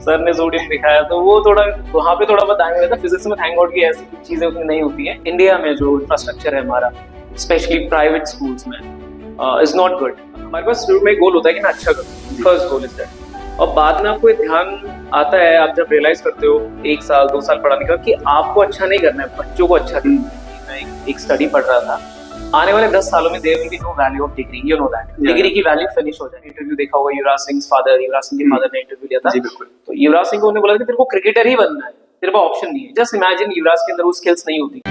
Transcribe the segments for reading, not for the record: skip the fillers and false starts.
Sir ने sodium दिखाया तो वो थोड़ा वहाँ पे थोड़ा बहुत आएंगे था। फिजिक्स में थैंक गॉड की ऐसी चीजें उतनी नहीं होती है। इंडिया में जो इंफ्रास्ट्रक्चर है हमारा, स्पेशली प्राइवेट स्कूल्स में, इज नॉट गुड। हमारे पास शुरू में गोल होता है कि मैं अच्छा करूँ, फर्स्ट गोल इज दैट। और बाद में आपको ध्यान आता है, आप जब रियलाइज करते हो 1 साल 2 साल पढ़ाने का, कि आपको अच्छा नहीं करना है, बच्चों को अच्छा करना है। मैं एक स्टडी पढ़ रहा था, आने वाले 10 सालों में there will be no value of degree, you know that. Degree की वैल्यू फिनिश हो जाए। इंटरव्यू देखा होगा युवराज सिंह के फादर ने इंटरव्यू लिया था। जी बिल्कुल। तो युवराज सिंह को उन्होंने बोला कि तेरे को क्रिकेटर ही बनना है, तेरे पास ऑप्शन नहीं है। जस्ट इमेजिन युवराज के अंदर वो स्किल्स नहीं होती।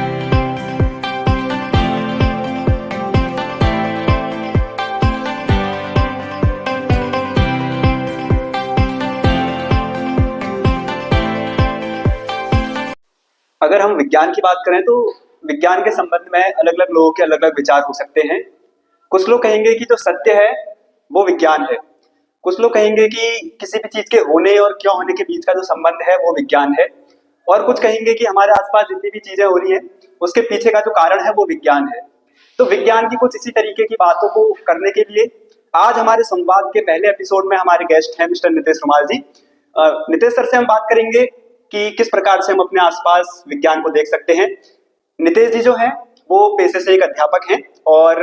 अगर हम विज्ञान की बात करें तो विज्ञान के संबंध में अलग अलग लोगों के अलग अलग विचार हो सकते हैं। कुछ लोग कहेंगे कि जो सत्य है वो विज्ञान है, कुछ लोग कहेंगे कि किसी भी चीज के होने और क्यों होने के बीच का जो संबंध है वो विज्ञान है, और कुछ कहेंगे कि हमारे आसपास जितनी भी चीजें हो रही हैं उसके पीछे का जो कारण है वो विज्ञान है। तो विज्ञान की कुछ इसी तरीके की बातों को करने के लिए आज हमारे संवाद के पहले एपिसोड में हमारे गेस्ट हैं मिस्टर नितेश रुमाल जी। नितेश सर से हम बात करेंगे कि किस प्रकार से हम अपने आसपास विज्ञान को देख सकते हैं। नितेश जी जो हैं वो पेशे से एक अध्यापक हैं और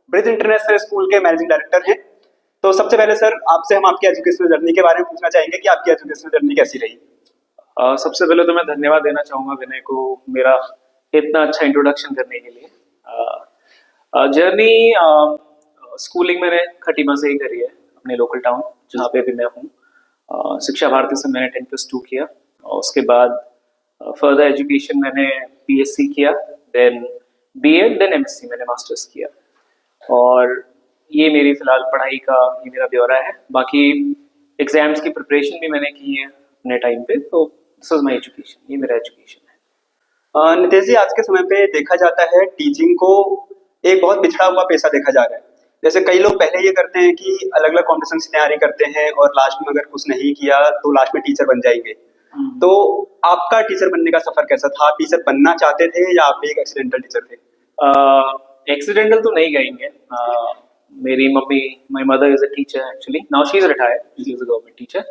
ब्रिज इंटरनेशनल स्कूल के मैनेजिंग डायरेक्टर हैं। तो सबसे पहले सर आपसे हम आपकी एजुकेशनल जर्नी के बारे में पूछना चाहेंगे कि आपकी एजुकेशनल जर्नी कैसी रही। सबसे पहले तो मैं धन्यवाद देना चाहूंगा विनय को मेरा इतना अच्छा इंट्रोडक्शन करने के लिए। जर्नी स्कूलिंग मैंने खटीमा से ही करी है, अपने लोकल टाउन जहाँ पे भी मैं हूँ। शिक्षा भारती से मैंने 10+2 किया, और उसके बाद फर्दर एजुकेशन मैंने बीएससी किया, देन बीएड, देन एमएससी, मैंने मास्टर्स किया। और ये मेरी फिलहाल पढ़ाई का ये मेरा ब्यौरा है। बाकी एग्जाम्स की प्रिपरेशन भी मैंने की है अपने टाइम पे। तो दिस इज माय एजुकेशन, ये मेरा एजुकेशन है। नितेश जी, आज के समय पे देखा जाता है टीचिंग को एक बहुत पिछड़ा हुआ पेशा देखा जा रहा है। जैसे कई लोग पहले ये करते हैं कि अलग अलग कॉम्पिटिशन की तैयारी करते हैं और लास्ट में अगर कुछ नहीं किया तो लास्ट में टीचर बन जाएंगे। तो आपका टीचर बनने का सफर कैसा था? आप टीचर बनना चाहते थे या आप भी एक एक्सीडेंटल टीचर थे? एक्सीडेंटल तो नहीं कहेंगे। मेरी mummy, my mother is a teacher actually, now she is retired, she is a government teacher.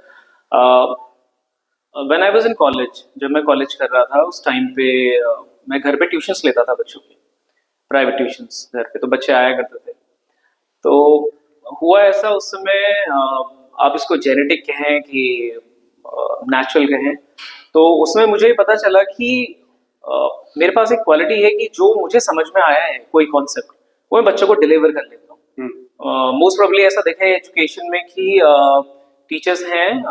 When I was in college, जब मैं कॉलेज कर रहा था उस टाइम पे मैं घर पे ट्यूशंस लेता था बच्चों के, प्राइवेट ट्यूशंस घर पे। तो बच्चे आया करते थे। तो हुआ ऐसा उस समय, आप इसको जेनेटिक कहें कि नेचुरल कहें, तो उसमें मुझे पता चला कि मेरे पास एक क्वालिटी है कि जो मुझे समझ में आया है कोई कॉन्सेप्ट, वो मैं बच्चों को डिलीवर कर लेता हूँ। मोस्ट प्रोबेबली ऐसा देखा है एजुकेशन में कि टीचर्स हैं,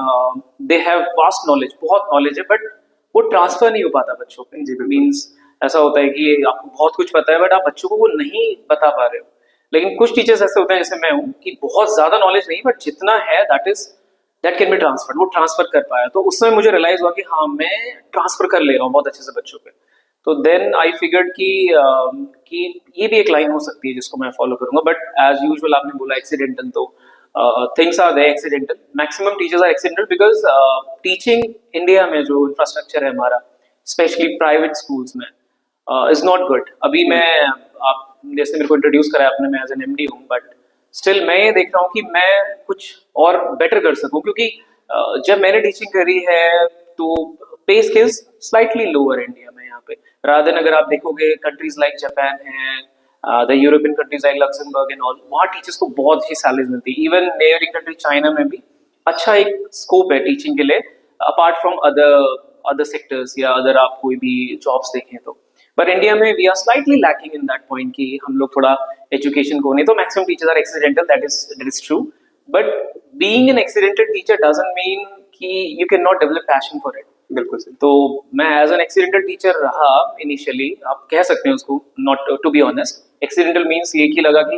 दे हैव वास्ट नॉलेज, बहुत नॉलेज है, बट वो ट्रांसफर नहीं हो पाता बच्चों पे। मीन्स ऐसा होता है कि आपको बहुत कुछ पता है बट आप बच्चों को वो नहीं बता पा रहे हो। लेकिन कुछ टीचर्स ऐसे होते हैं, जैसे मैं हूँ, कि बहुत ज्यादा नॉलेज नहीं बट जितना है दैट कैन बी ट्रांसफर, वो ट्रांसफर कर पाया। तो उस समय मुझे रियलाइज हुआ कि हाँ, मैं ट्रांसफर कर ले रहा हूँ बहुत अच्छे से बच्चों पे। तो देन आई फिगर्ड कि ये भी एक लाइन हो सकती है जिसको मैं फॉलो करूंगा। बट एज यूजुअल आपने बोला एक्सीडेंटल, तो things are there accidental, maximum teachers are accidental, because teaching India में जो इंफ्रास्ट्रक्चर है हमारा, स्पेशली प्राइवेट स्कूल्स में, इज नॉट गुड। अभी मैं, आप जैसे मेरे को इंट्रोड्यूस करा आपने, मैं एज एन एमडी हूँ, बट स्टिल मैं ये देख रहा हूँ कि मैं कुछ और बेटर कर सकूं। क्योंकि जब मैंने टीचिंग करी है तो पे स्केल्स स्लाइटली लोअर इंडिया में यहाँ पे, रादर देन अगर आप देखोगे कंट्रीज लाइक जापान है, the European countries like Luxembourg and all, वहाँ टीचर्स को बहुत अच्छी सैलरीज मिलती है। इवन नेबरिंग कंट्री चाइना में भी अच्छा एक स्कोप है टीचिंग के लिए, अपार्ट फ्रॉम अदर सेक्टर्स या अदर आप कोई भी जॉब्स देखें तो। बट इंडिया में we are slightly lacking in that point कि हम लोग थोड़ा एजुकेशन को, नहीं तो maximum teachers are accidental, that is true. But being an accidental teacher doesn't mean कि you can not develop passion for it. बिल्कुल सही। तो मैं एज एन एक्सीडेंटल टीचर रहा इनिशियली, आप कह सकते हैं उसको, not to be honest. Accidental means ये कि लगा कि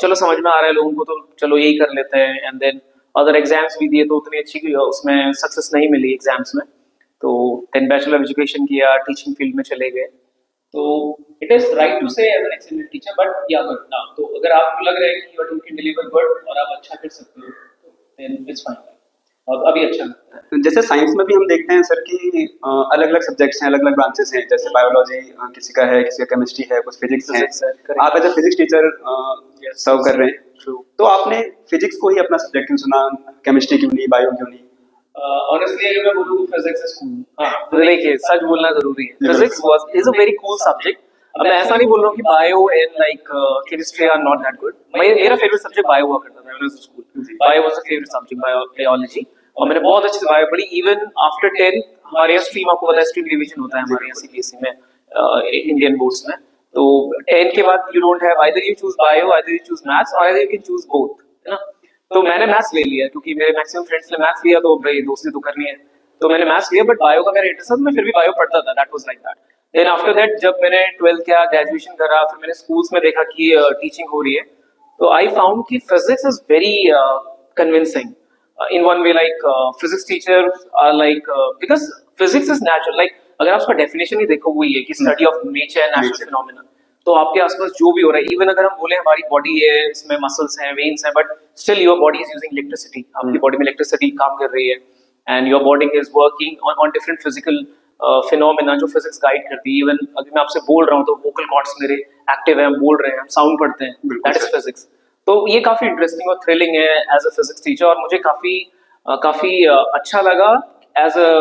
चलो समझ में आ रहा है लोगों को तो चलो यही कर लेते हैं। एंड देन अदर एग्जाम्स भी दिए तो उतनी अच्छी उसमें सक्सेस नहीं मिली एग्जाम्स में। तो देन बैचलर एजुकेशन किया, टीचिंग फील्ड में चले गए। तो it is right to say as an excellent teacher, but yeah good ना, तो अगर आपको लग रहा है कि यू कैन डिलीवर गुड और आप अच्छा कर सकते हो तो देन इट्स फाइन, और अभी अच्छा लगता है। जैसे साइंस में भी हम देखते हैं सर कि अलग अलग सब्जेक्ट्स हैं, अलग अलग ब्रांचेस हैं, जैसे बायोलॉजी किसी का है, किसी का केमिस्ट्री है, कुछ फिजिक्स है। आप एज ए फिजिक्स टीचर सर्व कर रहे हैं, तो आपने फिजिक्स को ही अपना सब्जेक्ट क्यों चुना? केमिस्ट्री क्यों नहीं, बायो क्यों नहीं? ऑनेस्टली अगर मैं बोलूँ तो फिजिक्स इज कूल। हाँ देखिए, सच बोलना जरूरी है, physics was is a very cool subject. अब मैं ऐसा नहीं बोल रहा हूँ कि bio and like chemistry are not that good. मेरा फेवरेट सब्जेक्ट बायो हुआ करता था when I was in school. Bio was the favourite subject, biology. और मैंने बहुत अच्छे से बायो पढ़ी। इवन आफ्टर 10 हमारे यहाँ स्ट्रीम, आपको पता है स्ट्रीम डिवीजन होता है हमारे यहाँ सीबीएसई में, इंडियन बोर्ड्स में। तो 10 के बाद you don't have, either you choose bio, either you choose maths, और either you can choose both, है ना। तो मैंने मैथ्स ले लिया क्योंकि मेरे मैक्सिमम फ्रेंड्स ने मैथ्स लिया, तो भाई दोस्ती तो करनी है, तो मैंने मैथ्स लिया। बट बायो का मेरा इंटरेस्ट था, मैं फिर भी बायो पढ़ता था, that was like that. Then after that जब मैंने 12th किया, ग्रेजुएशन करा, फिर मैंने स्कूल्स में देखा कि टीचिंग हो रही है, तो आई फाउंड कि physics is very convincing in one way. Like physics teachers are like because physics is natural, like अगर आप उसका डेफिनेशन ही देखो वही है कि study of nature and natural phenomena. तो आपके आसपास जो भी हो रहा है, इवन अगर हम बोले हमारी बॉडी है, इसमें मसल्स हैं, वेन्स हैं, but still your body is using electricity, आपकी बॉडी में इलेक्ट्रिसिटी काम कर रही है, and your body is working on different physical phenomena जो फिजिक्स गाइड करती है। इवन अगर मैं आपसे बोल रहा हूँ तो वोकल कॉर्ड्स मेरे एक्टिव है, हम बोल रहे हैं, हम साउंड पढ़ते हैं, दैट इज फिजिक्स। तो ये काफी इंटरेस्टिंग और थ्रिलिंग है एज अ फिजिक्स टीचर, और मुझे काफी अच्छा लगा एज अ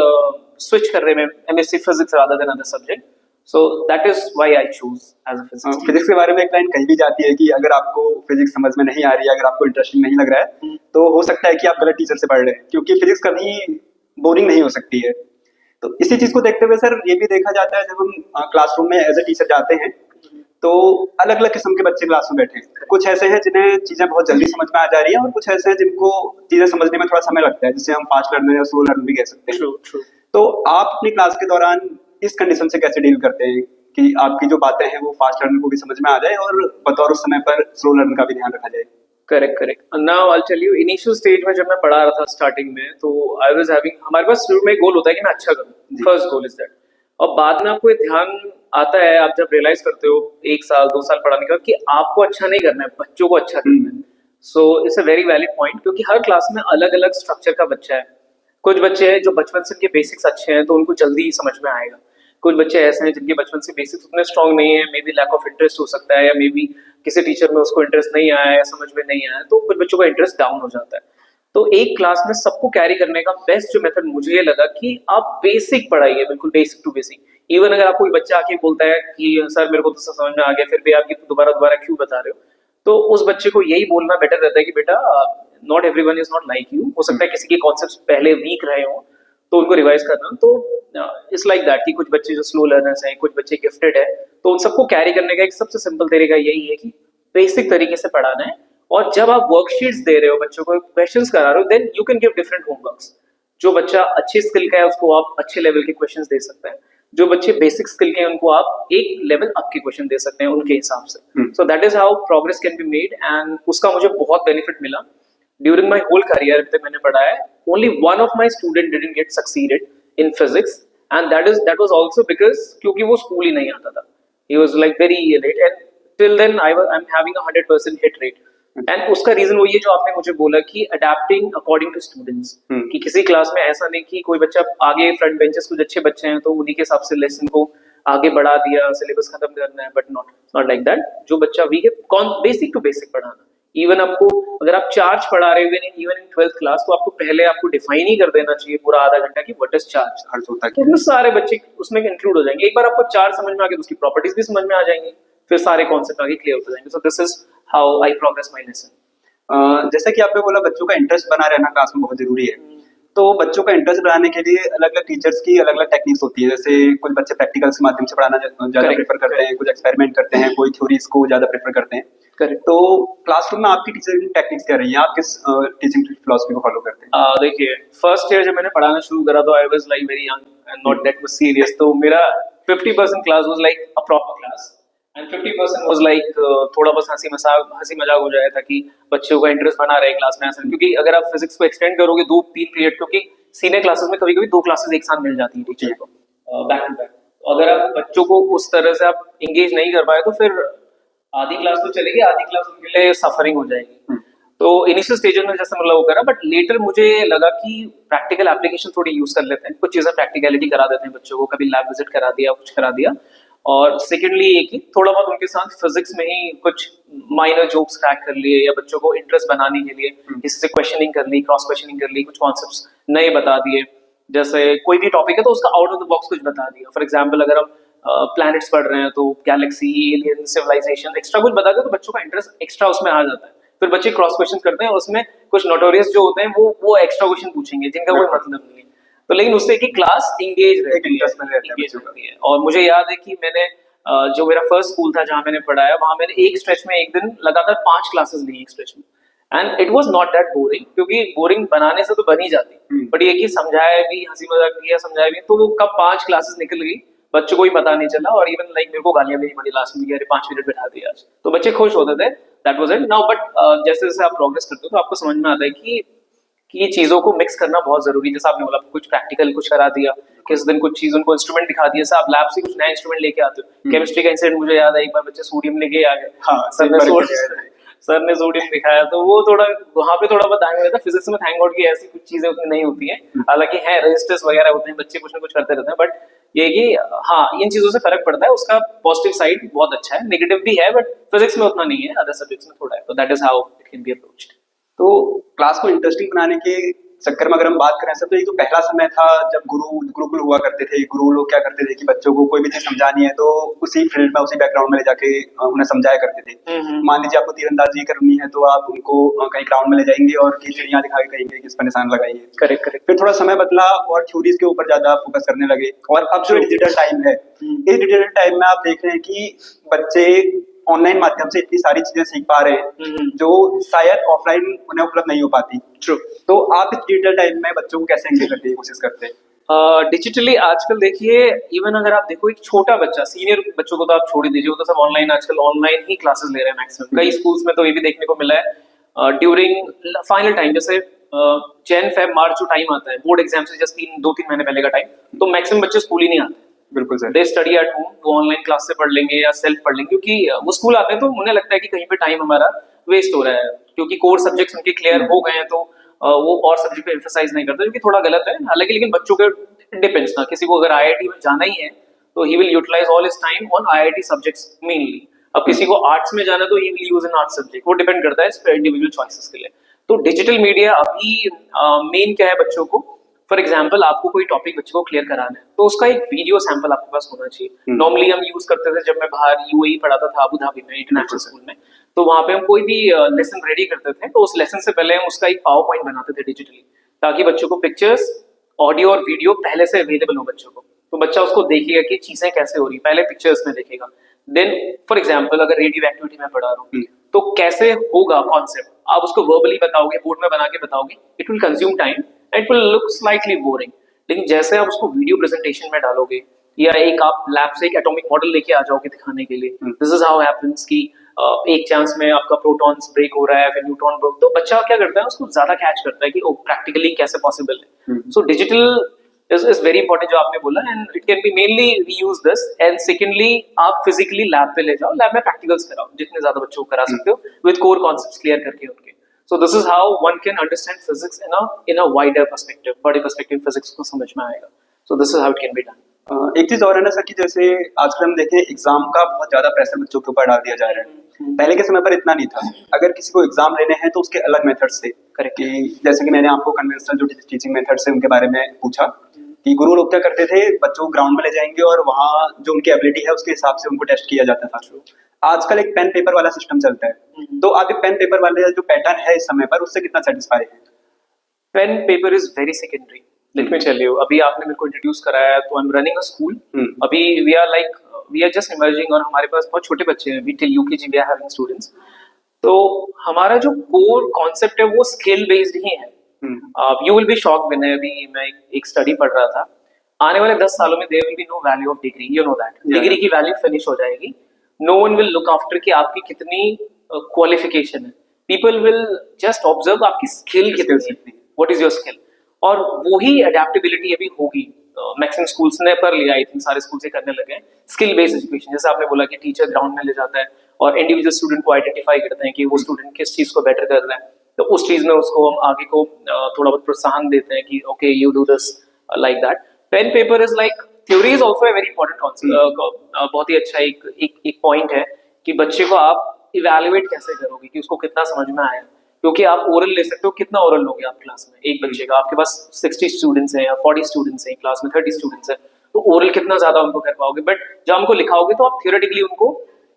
स्विच कर रहे में MSc physics rather than other subject. So that is why I choose as a physics. Physics के बारे में एक लाइन कही भी जाती है कि अगर आपको फिजिक्स समझ में नहीं आ रही है, अगर आपको इंटरेस्टिंग नहीं लग रहा है, तो हो सकता है कि आप गलत टीचर से पढ़ रहे हैं, क्योंकि फिजिक्स कभी बोरिंग नहीं हो सकती है। तो इसी चीज को देखते हुए सर ये भी देखा जाता है, जब हम क्लासरूम में एज ए टीचर जाते हैं तो अलग अलग किस्म के बच्चे क्लास में बैठे हैं। कुछ ऐसे हैं जिन्हें चीजें बहुत जल्दी समझ में आ जा रही है, और कुछ ऐसे हैं जिनको चीजें समझने में थोड़ा समय लगता है, जिसे हम फास्ट लर्नर या स्लो लर्नर भी कह सकते हैं। True. तो आप अपनी क्लास के दौरान इस कंडीशन से कैसे डील करते हैं कि आपकी जो बातें हैं वो फास्ट लर्नर को भी समझ में आ जाए, और बतौर उस समय पर स्लो लर्नर का भी ध्यान रखा जाए? Correct. Now I tell you, initial stage में जब मैं पढ़ा रहा था स्टार्टिंग में, तो आई वाज हैविंग, हमारे पास शुरू में एक गोल होता है कि मैं अच्छा करूं, फर्स्ट गोल इज दैट। और बाद में आपको ये ध्यान आता है, आप जब रियलाइज करते हो 1 साल 2 साल पढ़ाने के बाद कि आपको अच्छा नहीं करना है, बच्चों को अच्छा करना है। So it's a very valid point, क्योंकि हर क्लास में अलग अलग स्ट्रक्चर का बच्चा है। कुछ बच्चे हैं जो बचपन से उनके बेसिक्स अच्छे हैं, तो उनको जल्दी समझ में आएगा। कुछ बच्चे ऐसे हैं जिनके बचपन से बेसिक्स उतने स्ट्रांग नहीं है, maybe lack of interest हो सकता है, या मे बी किसी टीचर में उसको इंटरेस्ट नहीं आया या समझ में नहीं आया, तो कुछ बच्चों का इंटरेस्ट डाउन हो जाता है। तो एक क्लास में सबको कैरी करने का बेस्ट जो मेथड मुझे ये लगा कि आप बेसिक पढ़ाइए, बिल्कुल बेसिक टू बेसिक। इवन अगर आपको कोई बच्चा आके बोलता है कि सर मेरे को तो समझ में आ गया, फिर भी आप ये दोबारा क्यों बता रहे हो, तो उस बच्चे को यही बोलना बेटर रहता है कि बेटा, not everyone is not like you. हो सकता है किसी के कॉन्सेप्ट्स पहले वीक रहे हो, तो उनको रिवाइज करना। तो इट्स लाइक दैट कि कुछ बच्चे जो स्लो लर्नर्स हैं, कुछ बच्चे गिफ्टेड है, तो उन सबको कैरी करने का एक सबसे सिंपल तरीका यही है कि बेसिक तरीके से पढ़ाना है। और जब आप वर्कशीट्स दे रहे हो, बच्चों को क्वेश्चंस करा रहे हो, then you can give different homeworks. जो बच्चा अच्छी स्किल का है उसको आप अच्छे लेवल के क्वेश्चंस दे सकते हैं, जो बच्चे बेसिक स्किल के हैं उनको आप एक लेवल अप के क्वेश्चन दे सकते हैं उनके हिसाब से। सो that is how progress can be made, and उसका मुझे बहुत बेनिफिट मिला ड्यूरिंग माई होल करियर। तक मैंने पढ़ाया, only one of my student didn't get succeeded in physics, and that was also because क्योंकि वो स्कूल ही नहीं आता था। He was like very late, and till then I am having a 100% hit rate. And उसका reason वही है जो आपने मुझे बोला कि अडेप्टिंग अकॉर्डिंग टू स्टूडेंट्स, कि किसी क्लास में ऐसा नहीं कि कोई बच्चा आगे फ्रंट बेंचेस कुछ अच्छे बच्चे हैं तो उन्हीं के हिसाब से लेसन को आगे बढ़ा दिया, सिलेबस खत्म करना है, बट नॉट लाइक दैट। जो बच्चा वीक है, बेसिक टू बेसिक पढ़ाना। इवन आपको अगर आप चार्ज पढ़ा रहे हो इवन इन 12th क्लास, तो आपको पहले आपको डिफाइन ही कर देना चाहिए पूरा आधा घंटा कि व्हाट इज चार्ज, अर्थ होता तो उसमें सारे बच्चे उसमें इंक्लूड हो जाएंगे। एक बार आपको चार्ज समझ में आ गया तो उसकी प्रॉपर्टीज भी समझ में आ जाएंगी, फिर सारे कॉन्सेप्ट आगे क्लियर हो जाएंगे। सो this is how I progress my lesson. जैसा कि आपने बोला बच्चों का इंटरेस्ट बना रहना क्लास में बहुत जरूरी है, तो बच्चों का इंटरेस्ट बढ़ाने के लिए अलग अलग टीचर्स की अलग अलग टेक्निक्स होती है। जैसे कुछ बच्चे प्रैक्टिकल्स के माध्यम से पढ़ाना ज्यादा प्रेफर करते हैं, कुछ एक्सपेरिमेंट करते हैं, कोई थ्योरीज को ज्यादा प्रेफर करते हैं। तो क्लासरूम में आपकी टीचिंग टेक्निक्स क्या रही है? आप किस टीचिंग फिलॉसफी को फॉलो करते हैं? देखिए, फर्स्ट ईयर जब मैंने पढ़ाना शुरू करा तो I was like very young and not that much serious, तो मेरा 50% class was like a proper class and 50% was like थोड़ा बस हंसी मजाक हो जाए ताकि बच्चों का इंटरेस्ट बना रहे क्लास में। ऐसा क्योंकि अगर आप फिजिक्स को एक्सटेंड करोगे 2-3 पीरियड, क्योंकि सीनियर क्लासेस में कभी-कभी 2 क्लासेस एक साथ मिल जाती है टीचर को बैक टू बैक, अगर आप बच्चों को उस तरह से आप इंगेज नहीं कर पाए तो फिर आधी क्लास तो चलेगी, आधी क्लास उनके लिए सफरिंग हो जाएगी। तो इनिशियल स्टेजेस में जैसे मतलब वो करा, बट लेटर मुझे लगा कि प्रैक्टिकल एप्लीकेशन थोड़ी यूज कर लेते हैं, कुछ चीजें प्रैक्टिकलिटी करा देते हैं बच्चों को, कभी लैब विजिट करा दिया, कुछ करा दिया, और सेकेंडली ये कि थोड़ा बहुत उनके साथ फिजिक्स में ही कुछ माइनर जोक्स क्रैक कर लिए, या बच्चों को इंटरेस्ट बनाने के लिए किसी से क्वेश्चनिंग कर ली, क्रॉस क्वेश्चनिंग कर ली, कुछ कॉन्सेप्ट्स नए बता दिए। जैसे कोई भी टॉपिक है तो उसका आउट ऑफ द बॉक्स कुछ बता दिया। फॉर एग्जाम्पल अगर हम प्लैनेट्स पढ़ रहे हैं तो गैलेक्सी, एलियन, सिविलाइजेशन, एक्स्ट्रा कुछ बता दो तो बच्चों का इंटरेस्ट एक्स्ट्रा उसमें आ जाता है। फिर बच्चे क्रॉस क्वेश्चन करते हैं, उसमें कुछ नोटोरियस जो होते हैं वो एक्स्ट्रा क्वेश्चन पूछेंगे जिनका कोई मतलब नहीं है। तो लेकिन उससे कि क्लास इंगेज रहती है। और मुझे याद है कि मैंने जो मेरा फर्स्ट स्कूल था जहाँ मैंने पढ़ाया, वहां मैंने एक स्ट्रेच में एक दिन लगातार 5 क्लासेस ली एक स्ट्रेच में, and it was not that boring, क्योंकि बोरिंग बनाने से तो बन ही जाती, बट ये कि समझाया भी, हंसी मजाक किया, समझाया भी, तो वो कब 5 क्लासेस निकल गई बच्चों को ही पता नहीं चला। और इवन लाइक मेरे को गालियां भी नहीं पड़ी लास्ट में, अरे 5 मिनट बैठा दिया आज, तो बच्चे खुश होते थे। That was it now. But जैसे जैसे आप प्रोग्रेस करते हो तो आपको समझ में आता है कि ये चीजों को मिक्स करना बहुत जरूरी है। जैसे आपने बोला कुछ प्रैक्टिकल कुछ करा दिया, किस दिन कुछ चीज उनको इंस्ट्रूमेंट दिखा दिया, आप लैब से कुछ नया इंस्ट्रूमेंट लेके आते हो। केमिस्ट्री का इंसिडेंट मुझे याद है, एक बार बच्चे सोडियम लेके आ गए, सर ने सोडियम दिखाया, तो वो थोड़ा वहां पे थोड़ा बहुत टाइम लगता है। फिजिक्स में थैंक गॉड की ऐसी कुछ चीजें उतनी नहीं होती हैं, हालांकि है रेजिस्टर्स वगैरह होते हैं, बच्चे कुछ ना कुछ करते रहते हैं, बट ये कि हाँ इन चीजों से फर्क पड़ता है। उसका पॉजिटिव साइड बहुत अच्छा है, नेगेटिव भी है, बट फिजिक्स में उतना नहीं है, अदर सब्जेक्ट्स में थोड़ा है। तो that is how it can be approached. तो क्लास को इंटरेस्टिंग बनाने के चक्कर में अगर हम बात करें सब, तो ये जो पहला समय था जब गुरुकुल हुआ करते थे, गुरु लोग क्या करते थे कि बच्चों को कोई भी चीज समझानी है तो उसी फील्ड में, उसी बैकग्राउंड में ले जाके उन्हें समझाया करते थे। मान लीजिए आपको तीरंदाजी करनी है तो आप उनको कहीं ग्राउंड में ले जाएंगे और की चिड़िया दिखा के कहेंगे कि इस पर निशान लगाइए। Correct correct. फिर थोड़ा समय बदला और थ्योरीज के ऊपर ज्यादा फोकस करने लगे, और अब जो डिजिटल टाइम है, इस डिजिटल टाइम में आप देख रहे हैं कि बच्चे ऑनलाइन माध्यम से इतनी सारी चीजें सीख पा रहे हैं जो शायद ऑफलाइन उन्हें उपलब्ध नहीं हो पाती। ट्रू। तो आप इस डिजिटल टाइम में बच्चों को कैसे एंगेज करने की कोशिश करते हैं? डिजिटली आजकल देखिए, इवन अगर आप देखो एक छोटा बच्चा, सीनियर बच्चों को तो आप छोड़ ही दीजिए, वो तो सब ऑनलाइन, आजकल ऑनलाइन ही क्लासेस ले रहे हैं मैक्सिमम। कई स्कूल्स में तो ये भी देखने को मिला है ड्यूरिंग फाइनल टाइम, जैसे जैन फेब मार्च जो टाइम आता है बोर्ड एग्जाम से जस्ट 2-3 महीने पहले का टाइम, तो मैक्सिमम बच्चे स्कूल ही नहीं आते। बिल्कुल sir. They study at home, वो ऑनलाइन क्लास से पढ़ लेंगे या सेल्फ पढ़ लेंगे, क्योंकि वो स्कूल आते हैं तो उन्हें लगता है कि कहीं पे टाइम हमारा वेस्ट हो रहा है, क्योंकि कोर सब्जेक्ट्स उनके क्लियर हो गए हैं, तो वो और सब्जेक्ट पे एम्फसाइज नहीं करते, जो कि थोड़ा गलत है। हालांकि लेकिन बच्चों के डिपेंड्स ना, किसी को अगर आईआईटी में जाना ही है तो he will utilize all his time on IIT subjects mainly. अब किसी को आर्ट्स में जाना तो he will use in arts subject, वो डिपेंड करता है इंडिविजुअल चॉइसेस के लिए। तो डिजिटल मीडिया अभी मेन क्या है बच्चों को, फॉर एग्जाम्पल आपको कोई टॉपिक बच्चे को क्लियर कराना है तो उसका एक वीडियो सैंपल आपके पास होना चाहिए। नॉर्मली हम यूज करते थे जब मैं बाहर यूएई पढ़ाता था, अबू धाबी में इंटरनेशनल स्कूल में, तो वहां पे हम कोई भी लेसन रेडी करते थे तो उस लेसन से पहले हम उसका एक पावर पॉइंट बनाते थे डिजिटली, ताकि बच्चों को पिक्चर्स, ऑडियो और वीडियो पहले से अवेलेबल हो बच्चों को, तो बच्चा उसको देखेगा कि चीजें कैसे हो रही, पहले पिक्चर्स में देखेगा। देन फॉर एग्जाम्पल अगर रेडियो एक्टिविटी में पढ़ा रहा हूँ तो कैसे होगा कॉन्सेप्ट, आप उसको वर्बली बताओगे, बोर्ड में बना के बताओगे, it will consume time, it will look slightly boring. लेकिन जैसे आप उसको वीडियो प्रेजेंटेशन में डालोगे, या एक आप लैब से एक एटॉमिक मॉडल लेके आ जाओगे दिखाने के लिए, दिस इज हाउ हैपेंस कि एक चांस में आपका प्रोटॉन्स ब्रेक हो रहा है, फिर न्यूट्रॉन ब्रेक, तो बच्चा क्या करता है उसको ज्यादा कैच करता है कि ओ प्रैक्टिकली कैसे पॉसिबल है। So digital is very important जो आपने बोला, and it can be mainly we use this, and secondly आप physically lab पे ले जाओ, lab में practicals कराओ जितने ज्यादा बच्चों को करा सकते हो with core concepts clear करके उनके। So this is how one can understand physics in a wider perspective, बड़े perspective physics को समझ में आएगा। So this is how it can be done। एक चीज और है ना सर कि जैसे आजकल हम देखें एग्जाम का बहुत ज्यादा प्रेशर बच्चों के ऊपर डाल दिया जा रहा है। पहले के समय पर इतना नहीं था, अगर किसी को एग्जाम लेने हैं तो उसके अलग मेथड्स थे। कि जैसे कि मैंने आपको कन्वेंशनल जो टीचिंग मेथड्स है उनके बारे में पूछा कि गुरु लोग क्या करते थे, बच्चों को ग्राउंड में ले जाएंगे और वहाँ जो उनकी एबिलिटी है उसके हिसाब से उनको टेस्ट किया जाता था। आजकल एक पेन पेपर वाला सिस्टम चलता है, तो आप पेन पेपर वाले जो पैटर्न है इस समय पर उससे कितना सेटिस्फाई है? Pen paper is very secondary, let me tell you. अभी आपने मेरे को इंट्रोड्यूस कराया, तो I am running a school, अभी वी आर जस्ट इमर्जिंग, और हमारे पास बहुत छोटे बच्चे हैं, we till UKG we are having students. तो हमारा जो कोर कॉन्सेप्ट है वो स्किल बेस्ड ही है। You will be shocked when मैं एक स्टडी पढ़ रहा था, आने वाले 10 सालों में there will be no value of degree, you know that degree की वैल्यू फिनिश हो जाएगी। No one will look after कि आपकी कितनी क्वालिफिकेशन है, पीपल विल जस्ट ऑब्जर्व आपकी स्किल कितनी है, व्हाट इज योर स्किल। और वही अडेप्टेबिलिटी अभी होगी, मैक्सिमम स्कूल्स ने कर लिया, इतने सारे स्कूल से करने लगे स्किल बेस्ड एजुकेशन। जैसे आपने बोला कि टीचर ग्राउंड में ले जाता है और इंडिविजुअल स्टूडेंट को आइडेंटिफाई करते हैं कि वो स्टूडेंट किस चीज को बेटर कर रहा है, तो उस चीज में उसको हम आगे को थोड़ा बहुत प्रोत्साहन देते हैं कि okay you do this like that. Pen paper is like theory is also a very important concept, बहुत ही अच्छा एक पॉइंट है कि बच्चे को आप इवेल्युएट कैसे करोगे कि उसको कितना समझ में आया, क्योंकि आप ओरल ले सकते हो, कितना ओरल लोगे आप क्लास में एक बच्चे का, आपके पास 60 स्टूडेंट्स हैं या 40 स्टूडेंट्स हैं क्लास में, 30 स्टूडेंट्स हैं, तो ओरल कितना ज्यादा उनको कर पाओगे। बट जब हमको लिखाओगे तो आप थियोरेटिकली उनको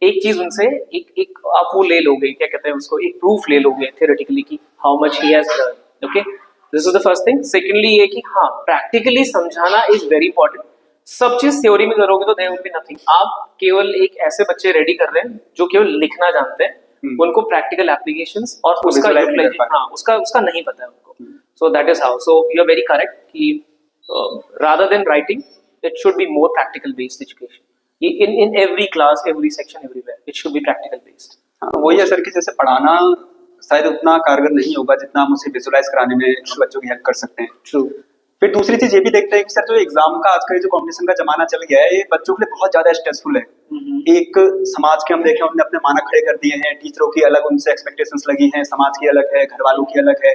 एक चीज उनसे एक आप वो ले लोगे, क्या कहते हैं उसको, एक प्रूफ ले लोगे थियोरेटिकली कि how much he has learn. Okay, this is the first thing. Secondly ये कि हाँ, प्रैक्टिकली समझाना इज वेरी इंपॉर्टेंट। सब चीज थ्योरी में करोगे तो देयर विल बी नथिंग। आप केवल एक ऐसे बच्चे रेडी कर रहे हैं जो केवल लिखना जानते हैं, उनको प्रैक्टिकल एप्लीकेशंस और उसका यूटिलाइजेशन, हाँ, उसका नहीं पता है उनको। So that is how, so you are very correct कि rather than writing, it should be more practical based education. In every class, every section, everywhere, it should be practical based. हाँ, वही है सर कि जैसे पढ़ाना शायद उतना कारगर नहीं होगा जितना हम उसे विजुलाइज कराने में बच्चों की हेल्प कर सकते हैं। True. फिर दूसरी चीज ये भी देखते हैं कि सर जो एग्जाम का आजकल जो कंपटीशन का जमाना चल गया है, ये बच्चों के लिए बहुत ज्यादा स्ट्रेसफुल है। एक समाज के हम देखें, उन्होंने अपने मानक खड़े कर दिए हैं, टीचरों की अलग उनसे एक्सपेक्टेशंस लगी हैं, समाज की अलग है, घर वालों की अलग है,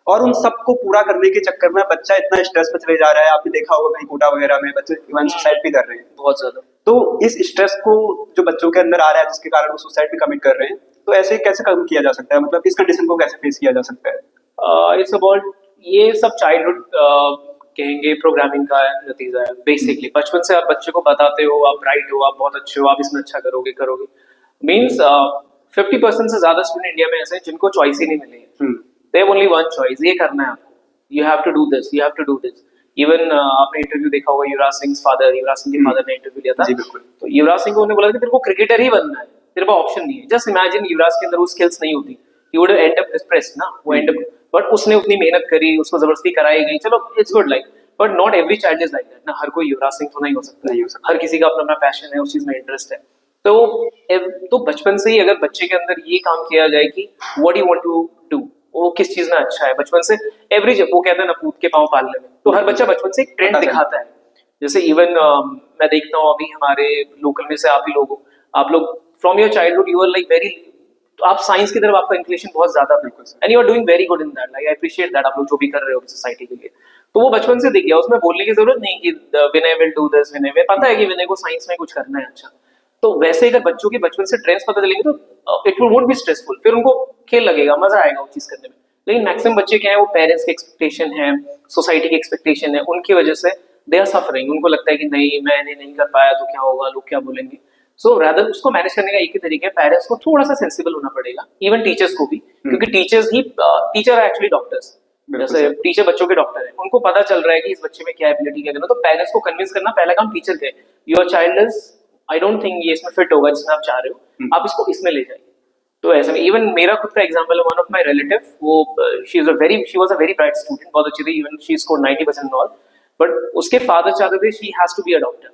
और उन सबको पूरा करने के चक्कर में बच्चा इतना स्ट्रेस में चले जा रहा है। आपने देखा होगा कहीं कोटा वगैरह में बच्चे इवन सुसाइड भी कर रहे हैं बहुत ज्यादा। तो इस स्ट्रेस को जो बच्चों के अंदर आ रहा है, जिसके कारण वो सुसाइड भी कमिट कर रहे हैं, तो ऐसे कैसे कम किया जा सकता है, मतलब इस कंडीशन को कैसे फेस किया जा सकता है? इट्स अबाउट, ये सब चाइल्डहुड कहेंगे प्रोग्रामिंग का नतीजा है बेसिकली। बचपन से आप बच्चे को बताते हो, आप ब्राइट हो, आप बहुत अच्छे हो, आप इसमें अच्छा करोगे मीन्स 50% से ज्यादा स्टूडेंट इंडिया में ऐसे हैं जिनको चॉइस ही नहीं मिली है। They have only one choice, ये करना है आपको, you have to do this, you have to do this. Even आपने इंटरव्यू देखा होगा, युवराज सिंह के फादर ने इंटरव्यू लिया था, तो युवराज सिंह को उन्होंने बोला कि तेरे को क्रिकेटर ही बनना है, तेरे पास ऑप्शन नहीं है। जस्ट इमेजिन युवराज के अंदर वो स्किल्स नहीं होती, he would and up depressed ना, वो एंड अप, बट उसने उतनी मेहनत करी, उसको जबरदस्ती कराई गई, चलो it's good like, but not every child is like that ना। हर कोई युवराज सिंह तो नहीं हो सकता, हर किसी का अपना अपना पैशन है, उस चीज में इंटरेस्ट है। तो बचपन से ही अगर बच्चे के अंदर ये काम किया जाए कि what you want to do, वो किस चीज में अच्छा है, बचपन से एवरेज, वो कहते हैं ना पूत के पांव पालने में, तो हर बच्चा बचपन से एक ट्रेंड दिखाता है। जैसे इवन मैं देखता हूँ अभी हमारे लोकल में से आप ही लोग हो, आप लोग from your childhood you are like very, तो आप साइंस की तरफ आपका इंक्लिनेशन बहुत ज्यादा है and you are doing very good in that, like I appreciate that, आप लोग जो भी कर रहे हो सोसाइटी के लिए। तो वो बचपन से दिख गया, उसमें बोलने की जरूरत नहीं कि विनय विल डू दिस, विनय पता है कि विनय को साइंस में कुछ करना है अच्छा। तो वैसे अगर बच्चों के बचपन से ट्रेंड्स पता चलेंगे तो इट वोंट बी स्ट्रेसफुल, फिर उनको खेल लगेगा, मजा आएगा वो चीज करने में। लेकिन मैक्सिमम बच्चे क्या है, वो पेरेंट्स के एक्सपेक्टेशन है, सोसाइटी की एक्सपेक्टेशन है, उनकी वजह से दे आर सफरिंग। उनको लगता है कि नहीं मैंने नहीं कर पाया तो क्या होगा, लोग क्या बोलेंगे। सो रादर उसको मैनेज करने का एक ही तरीका है, पेरेंट्स को थोड़ा सा सेंसिबल होना पड़ेगा, इवन टीचर्स को भी, क्योंकि टीचर है एक्चुअली डॉक्टर्स। जैसे टीचर बच्चों के डॉक्टर है, उनको पता चल रहा है कि इस बच्चे में क्या एबिलिटी क्या करना, तो पेरेंट्स को कन्विंस करना पहला काम टीचर का है। Your child is, I don't think ये इसमें फिट होगा जिसमें आप चाह रहे हो, आप इसको इसमें ले जाइए। तो ऐसे में इवन मेरा खुद का एग्जांपल है, वन ऑफ माय रिलेटिव, वो she was a very bright student, बहुत अच्छी थी, even she scored 90% all, but उसके फादर चाहते थे she has to be a doctor,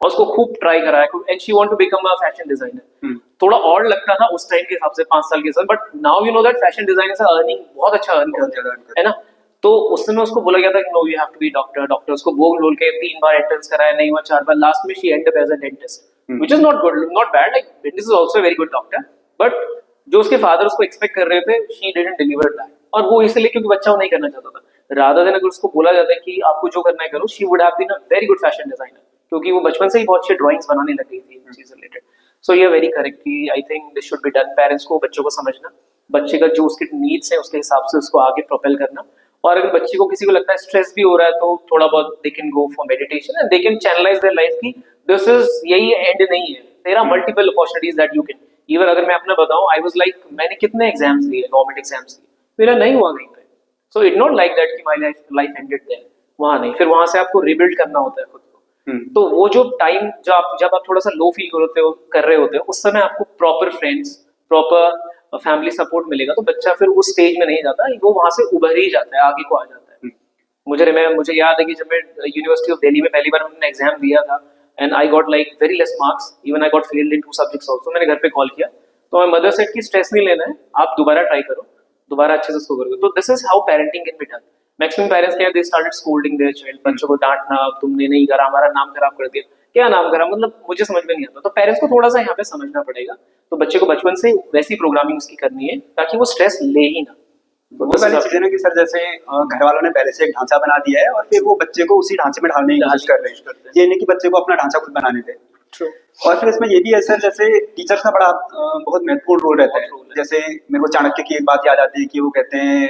और उसको खूब ट्राई कराया and she want to become a fashion designer. थोड़ा ऑड लगता था उस टाइम के हिसाब से, 5 साल के साथ, but now you know that fashion designer से अर्निंग बहुत अच्छा अर्न करते है ना। तो उस समय उसको बोला गया था कि no you have to be doctor, उसको बोल के 3 बार एंट्रेंस कराया, नहीं हुआ, 4 बार, लास्ट में she end up as a dentist, which is not good, not bad, like dentist is also very good doctor, but जो उसके फादर उसको एक्सपेक्ट कर रहे थे, शी डिडंट डिलीवर दैट, और वो इसलिए क्योंकि बच्चा वो नहीं करना चाहता था। रादर देन अगर उसको बोला जाता है कि आपको जो करना है करो, she would have been a very good fashion designer, क्योंकि वो बचपन से ही बहुत अच्छी ड्राइंग्स बनाने लग गई थी चीज रिलेटेड। सो ये very correct, I think this should be done, parents को बच्चों को समझना, बच्चे का जो उसके नीड्स है उसके हिसाब से उसको आगे प्रोपेल करना। और अगर बच्चे को किसी को लगता है स्ट्रेस भी हो रहा है, तो थोड़ा बहुत they can go for meditation and they can channelise their life की दिस इज, यही एंड नहीं है, there are multiple opportunities that you can. इवन अगर मैं अपना बताऊं, आई वाज लाइक, मैंने कितने एग्जाम्स दिए, गवर्नमेंट एग्जाम्स दिए, मेरा नहीं हुआ कहीं पे। So it not like that कि माय लाइफ एंडेड देयर, वहां नहीं, फिर वहां से आपको रिबिल्ड करना होता है खुद को। तो वो जो टाइम जब आप थोड़ा सा लो फील कर रहे होते हो, उस समय आपको proper friends, proper family support मिलेगा, तो बच्चा फिर उस स्टेज में नहीं जाता, वो वहां से उभर ही जाता है, आगे को आ जाता है। मुझे याद है कि जब मैं यूनिवर्सिटी ऑफ दिल्ली में पहली बार मैंने एग्जाम दिया था and I got like very less marks, even I got failed in 2 subjects also. मैंने घर पे कॉल किया, तो माय मदर सेड कि स्ट्रेस नहीं लेना है, आप दोबारा ट्राई करो, दोबारा अच्छे से इसको करोगे। तो this is how parenting can be done. Maximum parents क्या, they started scolding their child, बच्चों को डांटना, तुमने नहीं करा, हमारा नाम खराब कर दिया, क्या नाम करा, मतलब मुझे समझ में नहीं आता। तो पेरेंट्स को थोड़ा सा यहाँ पे समझना पड़ेगा, तो बच्चे को बचपन से वैसी प्रोग्रामिंग उसकी करनी है ताकि वो स्ट्रेस ले ही ना। वो वाली चीजें ना कि सर जैसे घर वालों ने पहले से एक ढांचा बना दिया है और फिर वो बच्चे को उसी ढांचे में ढालने की कोशिश कर रहे हैं। ये नहीं कि बच्चे को अपना ढांचा खुद बनाने दें। True. और फिर इसमें ये भी है सर, जैसे टीचर्स का बड़ा बहुत महत्वपूर्ण रोल रहता है। जैसे मेरे को चाणक्य की एक बात याद आती है कि वो कहते हैं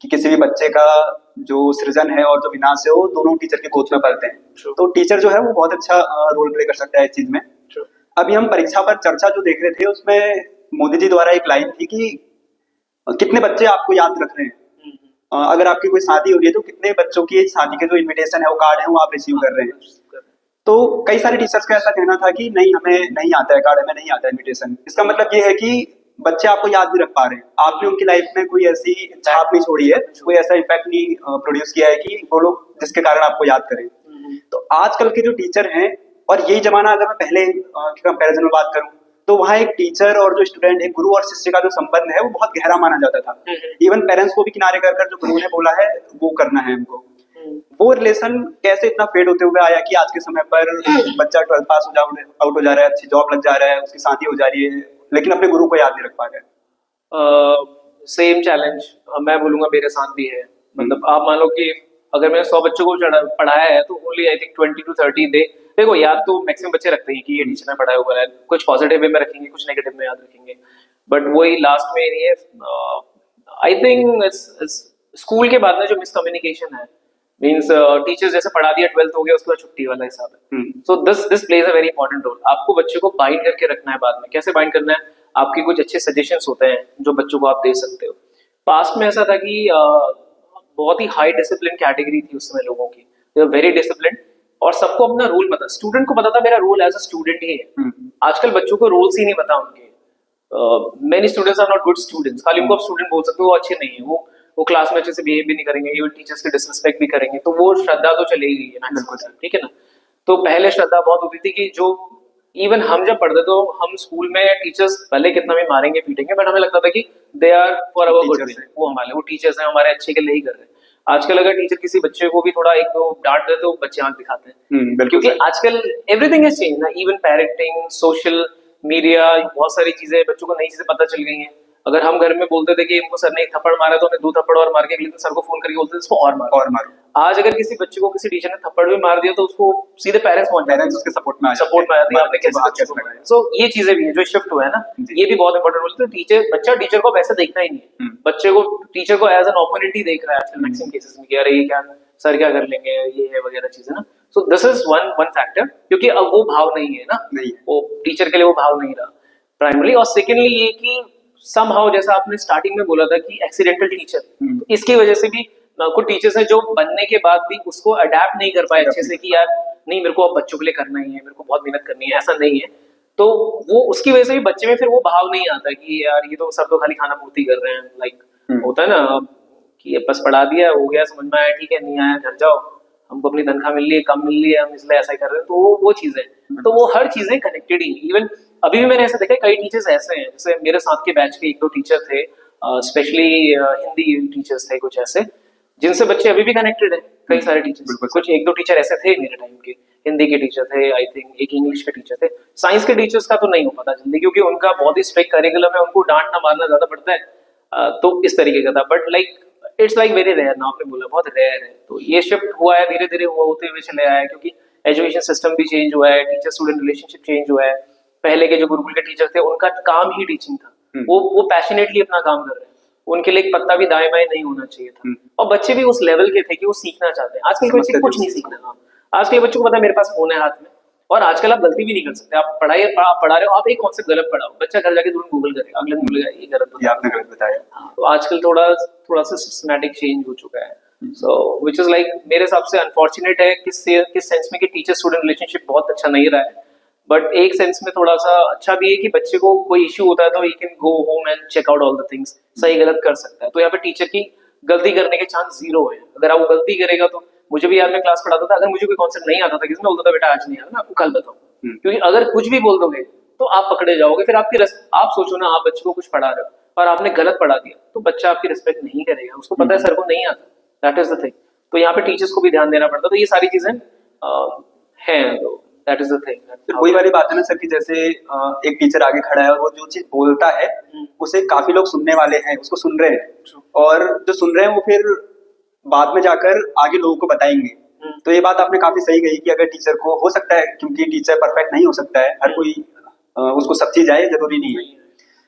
कि किसी भी बच्चे का जो सृजन है और जो विनाश है वो दोनों टीचर के गोद में पलते हैं। True. तो टीचर जो है वो बहुत अच्छा रोल प्ले कर सकता है इस चीज में। True. अभी हम परीक्षा पर चर्चा जो देख रहे थे उसमें मोदी जी द्वारा एक लाइन थी कि कितने बच्चे आपको याद रख रहे हैं। अगर आपकी कोई शादी हो रही है तो कितने बच्चों की शादी के जो इनविटेशन है वो कार्ड है वो आप रिसीव कर रहे हैं। तो कई सारे टीचर्स का ऐसा कहना था कि नहीं हमें नहीं आता है कार्ड, हमें नहीं आता है इनविटेशन। इसका मतलब ये है कि बच्चे आपको याद नहीं रख पा रहे हैं, आपने उनकी लाइफ में कोई ऐसी छाप नहीं छोड़ी है, कोई ऐसा इम्पैक्ट नहीं प्रोड्यूस किया है कि वो लोग जिसके कारण आपको याद करें। तो आजकल के जो टीचर हैं, और यही जमाना अगर मैं पहले की कंपैरिजन में बात करूं तो वहाँ एक टीचर और जो स्टूडेंट है, गुरु और शिष्य का जो संबंध है वो बहुत गहरा माना जाता था। इवन पेरेंट्स को भी किनारे कर जो गुरु ने बोला है वो करना है हमको। वो रिलेशन कैसे इतना फेड होते हुए आया कि आज के समय पर बच्चा 12th पास आउट हो जा रहा है, अच्छी जॉब लग जा रहा है, उसकी शादी हो जा रही है, लेकिन अपने गुरु को याद नहीं रख पा रहा है। सेम चैलेंज मैं बोलूंगा मेरे साथ भी है। मतलब आप मान लो कि अगर मैंने 100 बच्चों को पढ़ाया है तो ओनली आई थिंक 20 to 30 दे देखो याद तो मैक्सिमम बच्चे रखते हैं कि ये टीचर ने पढ़ाया हुआ है, कुछ पॉजिटिव वे में रखेंगे, कुछ नेगेटिव में याद रखेंगे, बट वही लास्ट में ये आई थिंक स्कूल के बाद में जो मिसकम्युनिकेशन है, मीन्स टीचर्स जैसे पढ़ा दिया 12th हो गया उसके बाद छुट्टी वाला हिसाब है। So this plays a very important role. आपको बच्चे को बाइंड करके रखना है बाद में। कैसे बाइंड करना है? आपके कुछ अच्छे सजेशंस होते हैं जो बच्चों को आप दे सकते हो। पास्ट में ऐसा था कि बहुत ही हाई डिसिप्लिन कैटेगरी थी उस समय लोगों की, वेरी डिसिप्लिन, और सबको अपना रोल पता, स्टूडेंट को पता था मेरा रोल एज अ स्टूडेंट ही है। आजकल बच्चों को रोल्स ही नहीं पता उनके। Many students are not good students. खाली उनको आप स्टूडेंट बोल सकते हो, वो अच्छे नहीं है, वो क्लास में अच्छे से बिहेव भी नहीं करेंगे, इवन टीचर्स के डिसरिस्पेक्ट भी करेंगे, तो वो श्रद्धा तो चली गई है मैक्सिमम, ठीक है ना। तो पहले श्रद्धा बहुत होती थी कि जो इवन हम जब पढ़ते तो हम स्कूल में टीचर्स भले कितना भी मारेंगे पीटेंगे, बट हमें लगता था कि they are for our good, वो टीचर्स हैं, हमारे अच्छे के लिए ही कर रहे हैं। आजकल अगर टीचर किसी बच्चे को भी थोड़ा एक दो डांट दे तो बच्चे आंख दिखाते हैं, क्योंकि आजकल एवरीथिंग इज चेंज ना, इवन पेरेंटिंग, सोशल मीडिया, बहुत सारी चीजें बच्चों को नई चीजें पता चल गई हैं। अगर हम घर में बोलते थे कि इनको सर ने एक थप्पड़ मारा तो हमें 2 थप्पड़ और मार के अगले दिन सर को फोन करके बोलते थे इसको और मारो। आज अगर किसी बच्चे को किसी टीचर ने थप्पड़ भी मार दिया तो उसको सीधे पेरेंट्स पहुंच जाते हैं, उसके सपोर्ट में आ जाते हैं, आपने कैसे बच्चे को मारा। सो ये चीजें भी है जो शिफ्ट हुआ है ना, ये भी बहुत इंपॉर्टेंट रोल है। बच्चा टीचर को वैसे देखना ही नहीं है, बच्चे को टीचर को एज एन ओपोनेंट ही देख रहा है आजकल मैक्सिमम केसेस में कि अरे ये क्या सर क्या कर लेंगे, ये है वगैरह चीजें ना। सो दिस इज वन फैक्टर, क्योंकि अब वो भाव नहीं है ना, वो टीचर के लिए वो भाव नहीं रहा प्राइमरी। और सेकेंडली ये कि समहाउ जैसा आपने स्टार्टिंग में बोला था कि एक्सीडेंटल टीचर, तो इसकी वजह से भी कुछ टीचर्स हैं जो बनने के बाद भी उसको अडेप्ट नहीं कर पाए अच्छे से कि यार नहीं मेरे को अब बच्चों के लिए करना ही है, मेरे को बहुत मेहनत करनी है, ऐसा नहीं है। तो वो उसकी वजह से भी बच्चे में फिर वो भाव नहीं आता कि यार ये तो सर तो खाली खाना पूर्ति कर रहे हैं, लाइक होता है ना कि बस पढ़ा दिया हो गया, समझ में आया ठीक है, नहीं आया घर जाओ, हमको अपनी तनख्वाह मिल रही है, कम मिल रही है, हम इसलिए ऐसा ही कर रहे हैं। तो वो चीजें, तो वो हर चीजें कनेक्टेड ही। इवन अभी भी मैंने ऐसा देखा कई टीचर्स ऐसे हैं, जैसे मेरे साथ के बैच के 1-2 टीचर थे, स्पेशली हिंदी टीचर्स थे कुछ ऐसे, जिनसे बच्चे अभी भी कनेक्टेड है। कई सारे टीचर्स, कुछ 1-2 टीचर ऐसे थे मेरे टाइम के, हिंदी के टीचर थे, आई थिंक एक इंग्लिश के टीचर थे। साइंस के टीचर्स का तो नहीं हो पाता जल्दी, क्योंकि उनका बहुत ही स्ट्रिक्ट करिकुलम है, उनको डांटना मारना ज्यादा पड़ता है, तो इस तरीके का था। But like it's like very rare ना, आपने बोला बहुत रेयर है। तो ये शिफ्ट हुआ है, धीरे धीरे हुआ होते हुए चले आया है, क्योंकि एजुकेशन सिस्टम भी चेंज हुआ है, टीचर स्टूडेंट रिलेशनशिप चेंज हुआ है। पहले के जो गुरुकुल के टीचर थे उनका काम ही टीचिंग था, वो पैशनेटली अपना काम कर रहे हैं, उनके लिए एक पत्ता भी दाएं बाएं नहीं होना चाहिए था, और बच्चे भी उस लेवल के थे कि वो सीखना चाहते हैं। आजकल कोई चीज कुछ नहीं सीखना, आजकल बच्चों को पता है मेरे पास फोन है हाथ में, और आजकल आप गलती भी नहीं कर सकते। आप पढ़ा रहे हो, आप एक कॉन्सेप्ट गलत पढ़ाओ, बच्चा घर जाके तुरंत गूगल करेगा, अगले दिन बोलेगा ये गलत बताया। तो आजकल थोड़ा सा सिस्टमैटिक चेंज हो चुका है। सो विच इज लाइक मेरे हिसाब से अनफॉर्चुनेट है किस सेंस में कि टीचर स्टूडेंट रिलेशनशिप बहुत अच्छा नहीं रहा है, बट एक सेंस में थोड़ा सा अच्छा भी है कि बच्चे को कोई इश्यू होता है तो he can go home and check out all the things, सही गलत कर सकता है। तो यहाँ पे टीचर की गलती करने के चांस 0 है। अगर आप वो गलती करेगा तो, मुझे भी याद में क्लास पढ़ाता था, अगर मुझे कोई कॉन्सेप्ट नहीं आता था किसी में, बोलता था बेटा आज नहीं आता, मैं आपको कल बताऊंगा, क्योंकि अगर कुछ भी बोल दोगे तो आप पकड़े जाओगे। फिर आप सोचो ना, आप बच्चे को कुछ पढ़ा रहे हो और आपने गलत पढ़ा दिया तो बच्चा आपकी रिस्पेक्ट नहीं करेगा, उसको पता है सर को नहीं आता, दैट इज द थिंग। तो यहाँ पे टीचर्स को भी ध्यान देना पड़ता है। तो ये सारी चीजें हैं, तो दैट इज द थिंग। फिर वही वाली बात है ना सर कि जैसे एक टीचर आगे खड़ा है और वो जो चीज बोलता है उसे काफी लोग सुनने वाले हैं, उसको सुन रहे हैं, और जो सुन रहे हैं वो फिर बाद में जाकर आगे लोगों को बताएंगे। तो ये बात आपने काफी सही कही कि अगर टीचर को, हो सकता है क्योंकि टीचर परफेक्ट नहीं हो सकता है, हर कोई उसको सब चीज आए जरूरी नहीं है,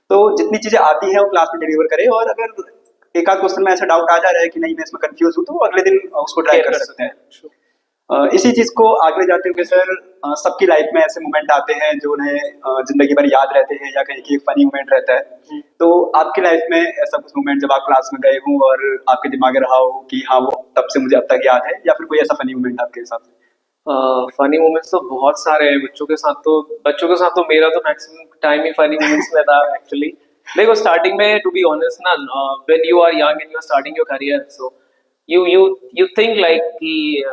तो जितनी चीजें आती है वो क्लास में डिलीवर करे, और अगर एक आध क्वेश्चन में ऐसा डाउट आ जा रहा है कि नहीं मैं इसमें कंफ्यूज हूँ, तो वो अगले दिन उसको ट्राई कर सकते हैं। इसी चीज को आगे जाते हुए सर, सबकी लाइफ में ऐसे मोमेंट आते हैं जो उन्हें जिंदगी भर याद रहते हैं, या कहीं की फनी मोमेंट रहता है। तो आपकी लाइफ में ऐसा कुछ मोमेंट जब आप क्लास में गए हो और आपके दिमाग में रहा हो कि हाँ वो तब से मुझे अब तक याद है, या फिर कोई ऐसा फनी मोमेंट आपके हिसाब से? फनी मोमेंट्स तो बहुत सारे हैं बच्चों के साथ। तो मेरा तो मैक्सिमम टाइम ही फनी मोमेंट्स में था एक्चुअली। देखो स्टार्टिंग में, टू बी ऑनेस्ट ना, when you are young and you are starting your career, so you think like कि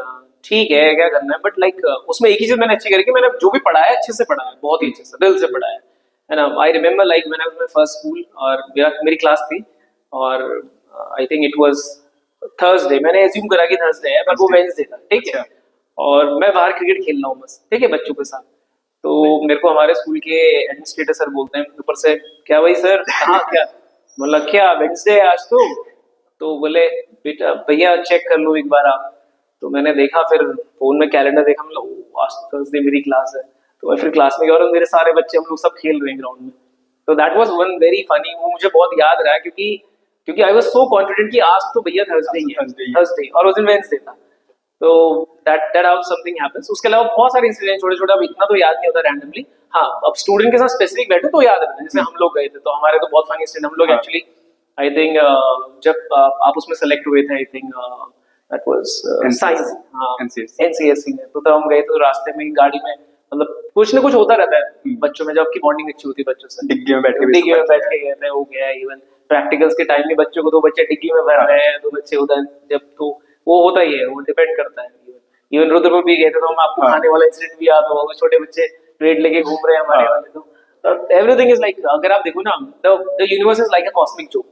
ठीक है क्या करना है, बट लाइक उसमें एक ही चीज मैंने अच्छी करी कि मैंने जो भी पढ़ा है अच्छे से पढ़ा है, बहुत ही अच्छे से दिल से पढ़ा है ना। I remember like when I was my first school, और मेरी क्लास थी, और I think it was Thursday, मैंने एज्यूम करा कि थर्सडे है, पर वो वेडनेसडे था, ठीक है। और मैं बाहर क्रिकेट खेल रहा हूँ बस, ठीक है, बच्चों के साथ। तो मेरे को हमारे स्कूल के एडमिनिस्ट्रेटर सर बोलते हैं ऊपर से, क्या भाई सर कहाँ क्या? बोला क्या वेडनेसडे है आज तो बोले बेटा भैया चेक कर लो एक बार आप। तो मैंने देखा, फिर फोन में कैलेंडर देखा, मतलब आज थर्सडे मेरी क्लास है। तो मैं फिर क्लास में गया और मेरे सारे बच्चे, हम लोग सब खेल रहे हैं ग्राउंड में। तो that was one very funny, वो मुझे बहुत याद रहा, क्योंकि आई वाज सो कॉन्फिडेंट कि आज तो भैया थर्सडे ही है, थर्सडे, और उस दिन वेडनेसडे था। तो दैट हाउ समथिंग हैपेंस। उसके अलावा बहुत सारे इंसिडेंट छोटे छोटे, अब इतना तो याद नहीं होता रैंडमली। हाँ, अब स्टूडेंट के साथ स्पेसिफिक बैठे तो याद रहता है। जैसे हम लोग गए थे तो हमारे तो बहुत फनी इंसिडेंट, हम लोग एक्चुअली आई थिंक जब आप उसमें सेलेक्ट हुए थे, I think that was science, हाँ एनसीएससी में। तो तब हम गए तो रास्ते में गाड़ी में, मतलब कुछ ना कुछ होता रहता है बच्चों में, जब आपकी बॉन्डिंग अच्छी होती है बच्चों से। डिग्गी में बैठ के गए थे, हो गया। इवन प्रैक्टिकल्स के टाइम में बच्चों को, दो बच्चे डिग्गी में भर रहे हैं, दो बच्चे उधर, जब तो वो होता ही है, वो डिपेंड करता है। इवन रुद्रपुर भी गए थे, तो हम आपको खाने वाला इंसिडेंट भी याद होगा, वो छोटे बच्चे प्लेट लेके घूम रहे हैं हमारे वाले। तो एवरीथिंग इज लाइक, अगर आप देखो ना, the universe is like a cosmic joke.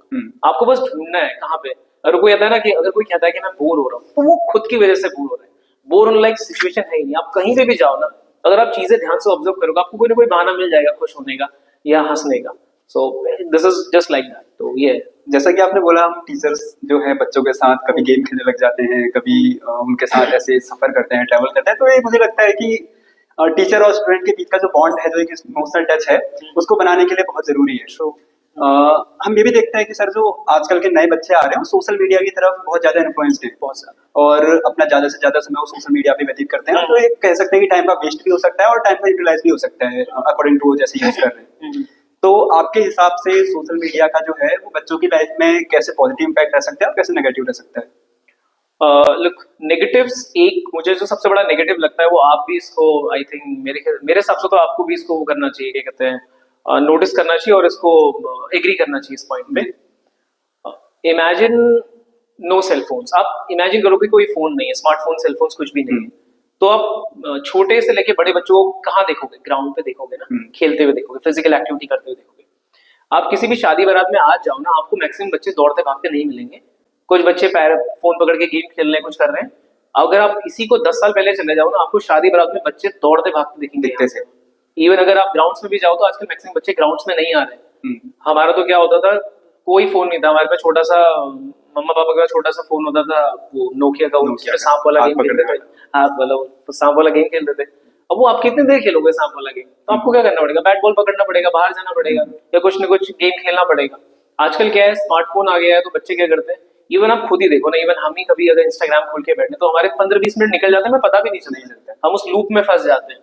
आपको बस ढूंढना है कहाँ पे। अगर कोई कहता है ना कि अगर कोई कहता है कि मैं बोर हो रहा हूँ, तो वो खुद की वजह से बोर हो रहा है। बोर होने लाइक सिचुएशन है ही नहीं। आप कहीं पे भी जाओ ना, अगर आप चीजें ध्यान से ऑब्जर्व करोगे, आपको कोई ना कोई बहाना मिल जाएगा खुश होने का या हंसने का। सो this is just like that. तो ये जैसा कि आपने बोला, हम टीचर्स जो है बच्चों के साथ कभी गेम खेलने लग जाते हैं, कभी उनके साथ ऐसे सफर करते हैं, ट्रैवल करते हैं। तो ये मुझे लगता है कि टीचर और स्टूडेंट के बीच का जो बॉन्ड है, जो एक इमोशनल टच है, उसको बनाने के लिए बहुत जरूरी है। हम ये भी देखते हैं कि सर जो आजकल के नए बच्चे आ रहे हैं, वो सोशल मीडिया की तरफ बहुत ज्यादा इन्फ्लुएंस्ड है, बहुत ज्यादा, और अपना ज्यादा से ज्यादा समय वो सोशल मीडिया पे व्यतीत करते हैं। तो एक कह सकते हैं कि टाइम का वेस्ट भी हो सकता है और टाइम का यूटिलाइज भी हो सकता है, अकॉर्डिंग टू जैसे यूज कर रहे हैं। तो आपके हिसाब से सोशल मीडिया का जो है वो बच्चों की लाइफ में कैसे पॉजिटिव इम्पैक्ट रह सकता है और कैसे नेगेटिव रह सकता है? लुक, नेगेटिव्स, एक मुझे जो सबसे बड़ा नेगेटिव लगता है, वो आप भी इसको, आई थिंक मेरे हिसाब से तो आपको भी इसको वो करना चाहिए, क्या कहते हैं, नोटिस करना चाहिए और इसको एग्री करना चाहिए इस पॉइंट पे। Imagine no cell phones. आप इमेजिन करो कि कोई फोन नहीं है, स्मार्टफोन, सेल फोन्स कुछ भी नहीं है। तो आप छोटे से लेके बड़े बच्चों को कहाँ देखोगे? ग्राउंड पे देखोगे ना, खेलते हुए देखोगे, फिजिकल एक्टिविटी करते हुए देखोगे। आप किसी भी शादी बारात में आज जाओ ना, आपको मैक्सिमम बच्चे दौड़ते भागते नहीं मिलेंगे। कुछ बच्चे पैर फोन पकड़ के गेम खेल रहे हैं, कुछ कर रहे हैं। अगर आप इसी को 10 साल पहले चले जाओ ना, आपको शादी बारात में बच्चे दौड़ते भागते दिखेंगे। इवन अगर आप ग्राउंड्स में भी जाओ, तो आजकल मैक्सिमम बच्चे ग्राउंड्स में नहीं आ रहे। हमारा तो क्या होता था, कोई फोन नहीं था हमारे पास, छोटा सा मम्मा पापा का छोटा सा फोन होता था, वो नोकिया का, उसमें सांप वाला गेम खेलते थे, हाथ वाला सांप वाला गेम खेलते थे। अब वो आप कितने देर खेलोगे सांप वाला गेम? तो आपको क्या करना पड़ेगा? बैट बॉल पकड़ना पड़ेगा, बाहर जाना पड़ेगा, या कुछ ना कुछ गेम खेलना पड़ेगा। आजकल क्या है, स्मार्टफोन आ गया है, तो बच्चे क्या करते हैं, इवन आप खुद ही देखो ना, इवन हम ही कभी अगर इंस्टाग्राम खोल के बैठे तो हमारे 15-20 मिनट निकल जाते हैं, हमें पता भी नहीं चलता, हम उस लूप में फंस जाते हैं।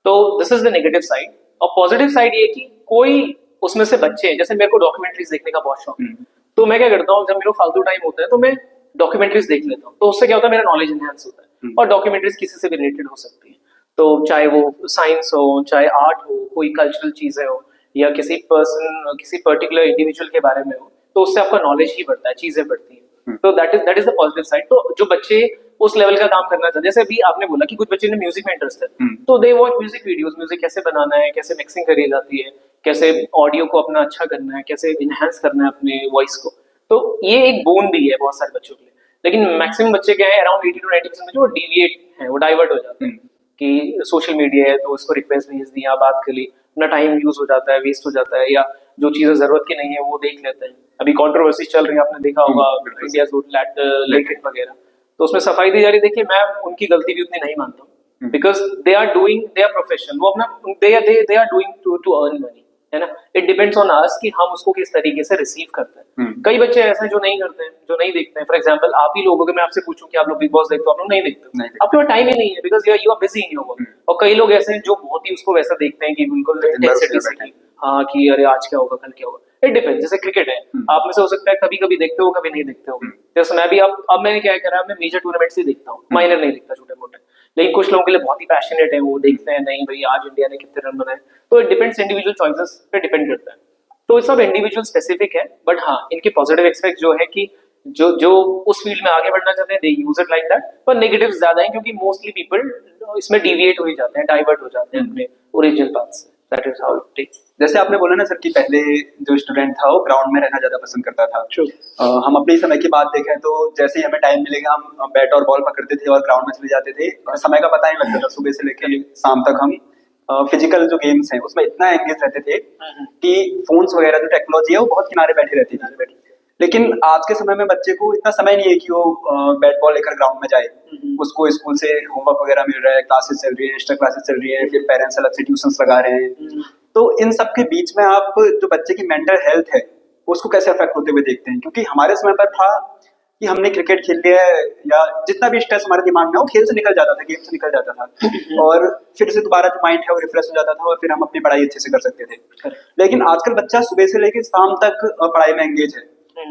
तो this is the negative side. और पॉजिटिव साइड ये कि कोई उसमें से बच्चे हैं, जैसे मेरे को डॉक्यूमेंट्रीज देखने का बहुत शौक है, तो मैं क्या करता हूँ, जब मेरे को फालतू टाइम होता है तो मैं डॉक्यूमेंट्रीज देख लेता हूँ। तो उससे क्या होता है, मेरा नॉलेज एनहांस होता है। और डॉक्यूमेंट्रीज किसी से भी रिलेटेड हो सकती है, तो चाहे वो साइंस हो, चाहे आर्ट हो, कोई कल्चरल चीजें हो, या किसी पर्सन, किसी पर्टिकुलर इंडिविजुअल के बारे में हो, तो उससे आपका नॉलेज ही बढ़ता है, चीजें बढ़ती हैं। तो that is the positive side. तो जो बच्चे उस लेवल का काम करना चाहते हैं, जैसे अभी आपने बोला कि कुछ बच्चे ने म्यूजिक में इंटरेस्ट है, तो they watch music videos, music कैसे बनाना है, कैसे मिक्सिंग करी जाती है, कैसे ऑडियो को अपना अच्छा करना है, कैसे इनहेंस करना है अपने वॉइस को। तो ये एक बोन भी है बहुत सारे बच्चों के लिए। लेकिन मैक्सिमम बच्चे क्या है, अराउंड 80 to 90% जो डेविएट है, वो डाइवर्ट हो जाते हैं। कि सोशल मीडिया है तो उसको रिक्वेस्ट भेज दी या बात कर ली, अपना टाइम यूज हो जाता है, वेस्ट हो जाता है, या जो चीजें जरूरत की नहीं है वो देख लेते हैं। अभी कंट्रोवर्सी चल रही है, आपने देखा होगा बिल्कुल इंडिया लेटेड वगैरह, तो उसमें सफाई दी जा रही। देखिए मैं उनकी गलती भी उतनी नहीं मानता हूँ, because they are doing their profession, वो अपना they are doing to earn money, है ना। इट डिपेंड्स ऑन अस कि हम उसको किस तरीके से रिसीव करते हैं। कई बच्चे ऐसे हैं जो नहीं करते हैं, जो नहीं देखते हैं। फॉर एग्जांपल आप ही लोगों के, मैं आपसे पूछूं कि आप लोग बिग बॉस देखते हो, आप लोग नहीं देखते हो, आपके पास टाइम ही नहीं है, because you are busy in your work. और कई लोग ऐसे हैं जो बहुत ही उसको वैसा देखते हैं कि बिल्कुल इंटेंसिटी से, हाँ कि अरे आज क्या होगा, कल क्या होगा। It depends. जैसे क्रिकेट है, आप में से हो सकता है कभी कभी देखते हो, कभी नहीं देखते हो। जैसे मैं भी, अब मैंने क्या करा, मैं मेजर टूर्नामेंट्स ही देखता हूँ, माइनर नहीं देखता, छोटे मोटे। लेकिन कुछ लोगों के लिए बहुत ही पैशनेट है, वो देखते हैं, नहीं भाई आज इंडिया ने कितने रन बनाए। तो इट डिपेंड्स, इंडिविजुअल चॉइसेस पे डिपेंड करता है। तो ये सब इंडिविजुअल स्पेसिफिक है, बट हाँ इनके पॉजिटिव एस्पेक्ट जो है कि जो जो उस फील्ड में आगे बढ़ना चाहते हैं दे यूज इट लाइक दैट, पर नेगेटिव ज्यादा है क्योंकि मोस्टली पीपल इसमें डिविएट हो ही जाते हैं, डाइवर्ट हो जाते हैं अपने ओरिजिनल पाथ से। That is how it is. जैसे आपने बोला ना सर कि पहले जो स्टूडेंट था वो ग्राउंड में रहना ज्यादा पसंद करता था। हम अपने समय की बात देखें तो जैसे ही हमें टाइम मिलेगा हम बैट और बॉल पकड़ते थे और ग्राउंड में चले जाते थे, समय का पता नहीं लगता था। सुबह से लेकर शाम तक हम फिजिकल जो गेम्स हैं उसमें इतना एंगेज रहते थे कि फोन्स वगैरह जो टेक्नोलॉजी है वो बहुत किनारे बैठे रहती थी। लेकिन आज के समय में बच्चे को इतना समय नहीं है कि वो बैट बॉल लेकर ग्राउंड में जाए। उसको स्कूल से होमवर्क वगैरह मिल रहा है, क्लासेस चल रही है, एक्स्ट्रा क्लासेस चल रही है, फिर पेरेंट्स अलग से ट्यूशंस लगा रहे हैं। तो इन सब के बीच में आप जो बच्चे की मेंटल हेल्थ है उसको कैसे अफेक्ट होते हुए देखते हैं? क्योंकि हमारे समय पर था कि हमने क्रिकेट खेल लिया है या जितना भी स्ट्रेस हमारे दिमाग में वो खेल से निकल जाता था, गेम से निकल जाता था, और फिर से दोबारा जो माइंड है वो रिफ्रेश हो जाता था और फिर हम अपनी पढ़ाई अच्छे से कर सकते थे। लेकिन आजकल बच्चा सुबह से लेकर शाम तक पढ़ाई में एंगेज है।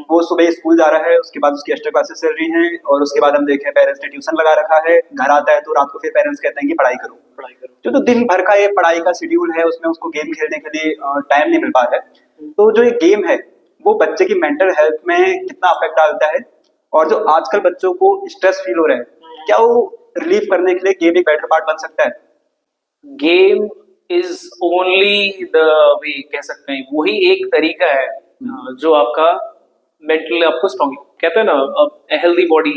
वो सुबह स्कूल जा रहा है, उसके बाद उसकी एक्स्ट्रा क्लासेस चल रही हैं, और उसके बाद हम देखें पेरेंट्स ने ट्यूशन लगा रखा है, घर आता है तो रात को फिर पेरेंट्स कहते हैं कि पढ़ाई करो पढ़ाई करो। जो तो दिन भर का ये पढ़ाई का शेड्यूल है उसमें उसको गेम खेलने के लिए टाइम नहीं मिल पा रहा है। तो जो ये गेम है वो बच्चे की मेंटल हेल्थ में कितना अफेक्ट डालता है, और जो आजकल बच्चों को स्ट्रेस फील हो रहा है, क्या वो रिलीफ करने के लिए गेम एक बेटर पार्ट बन सकता है? Game is only the way, कह सकते हैं वही एक तरीका है जो आपका मेंटली आपको स्ट्रॉन्ग, कहते हैं ना healthy body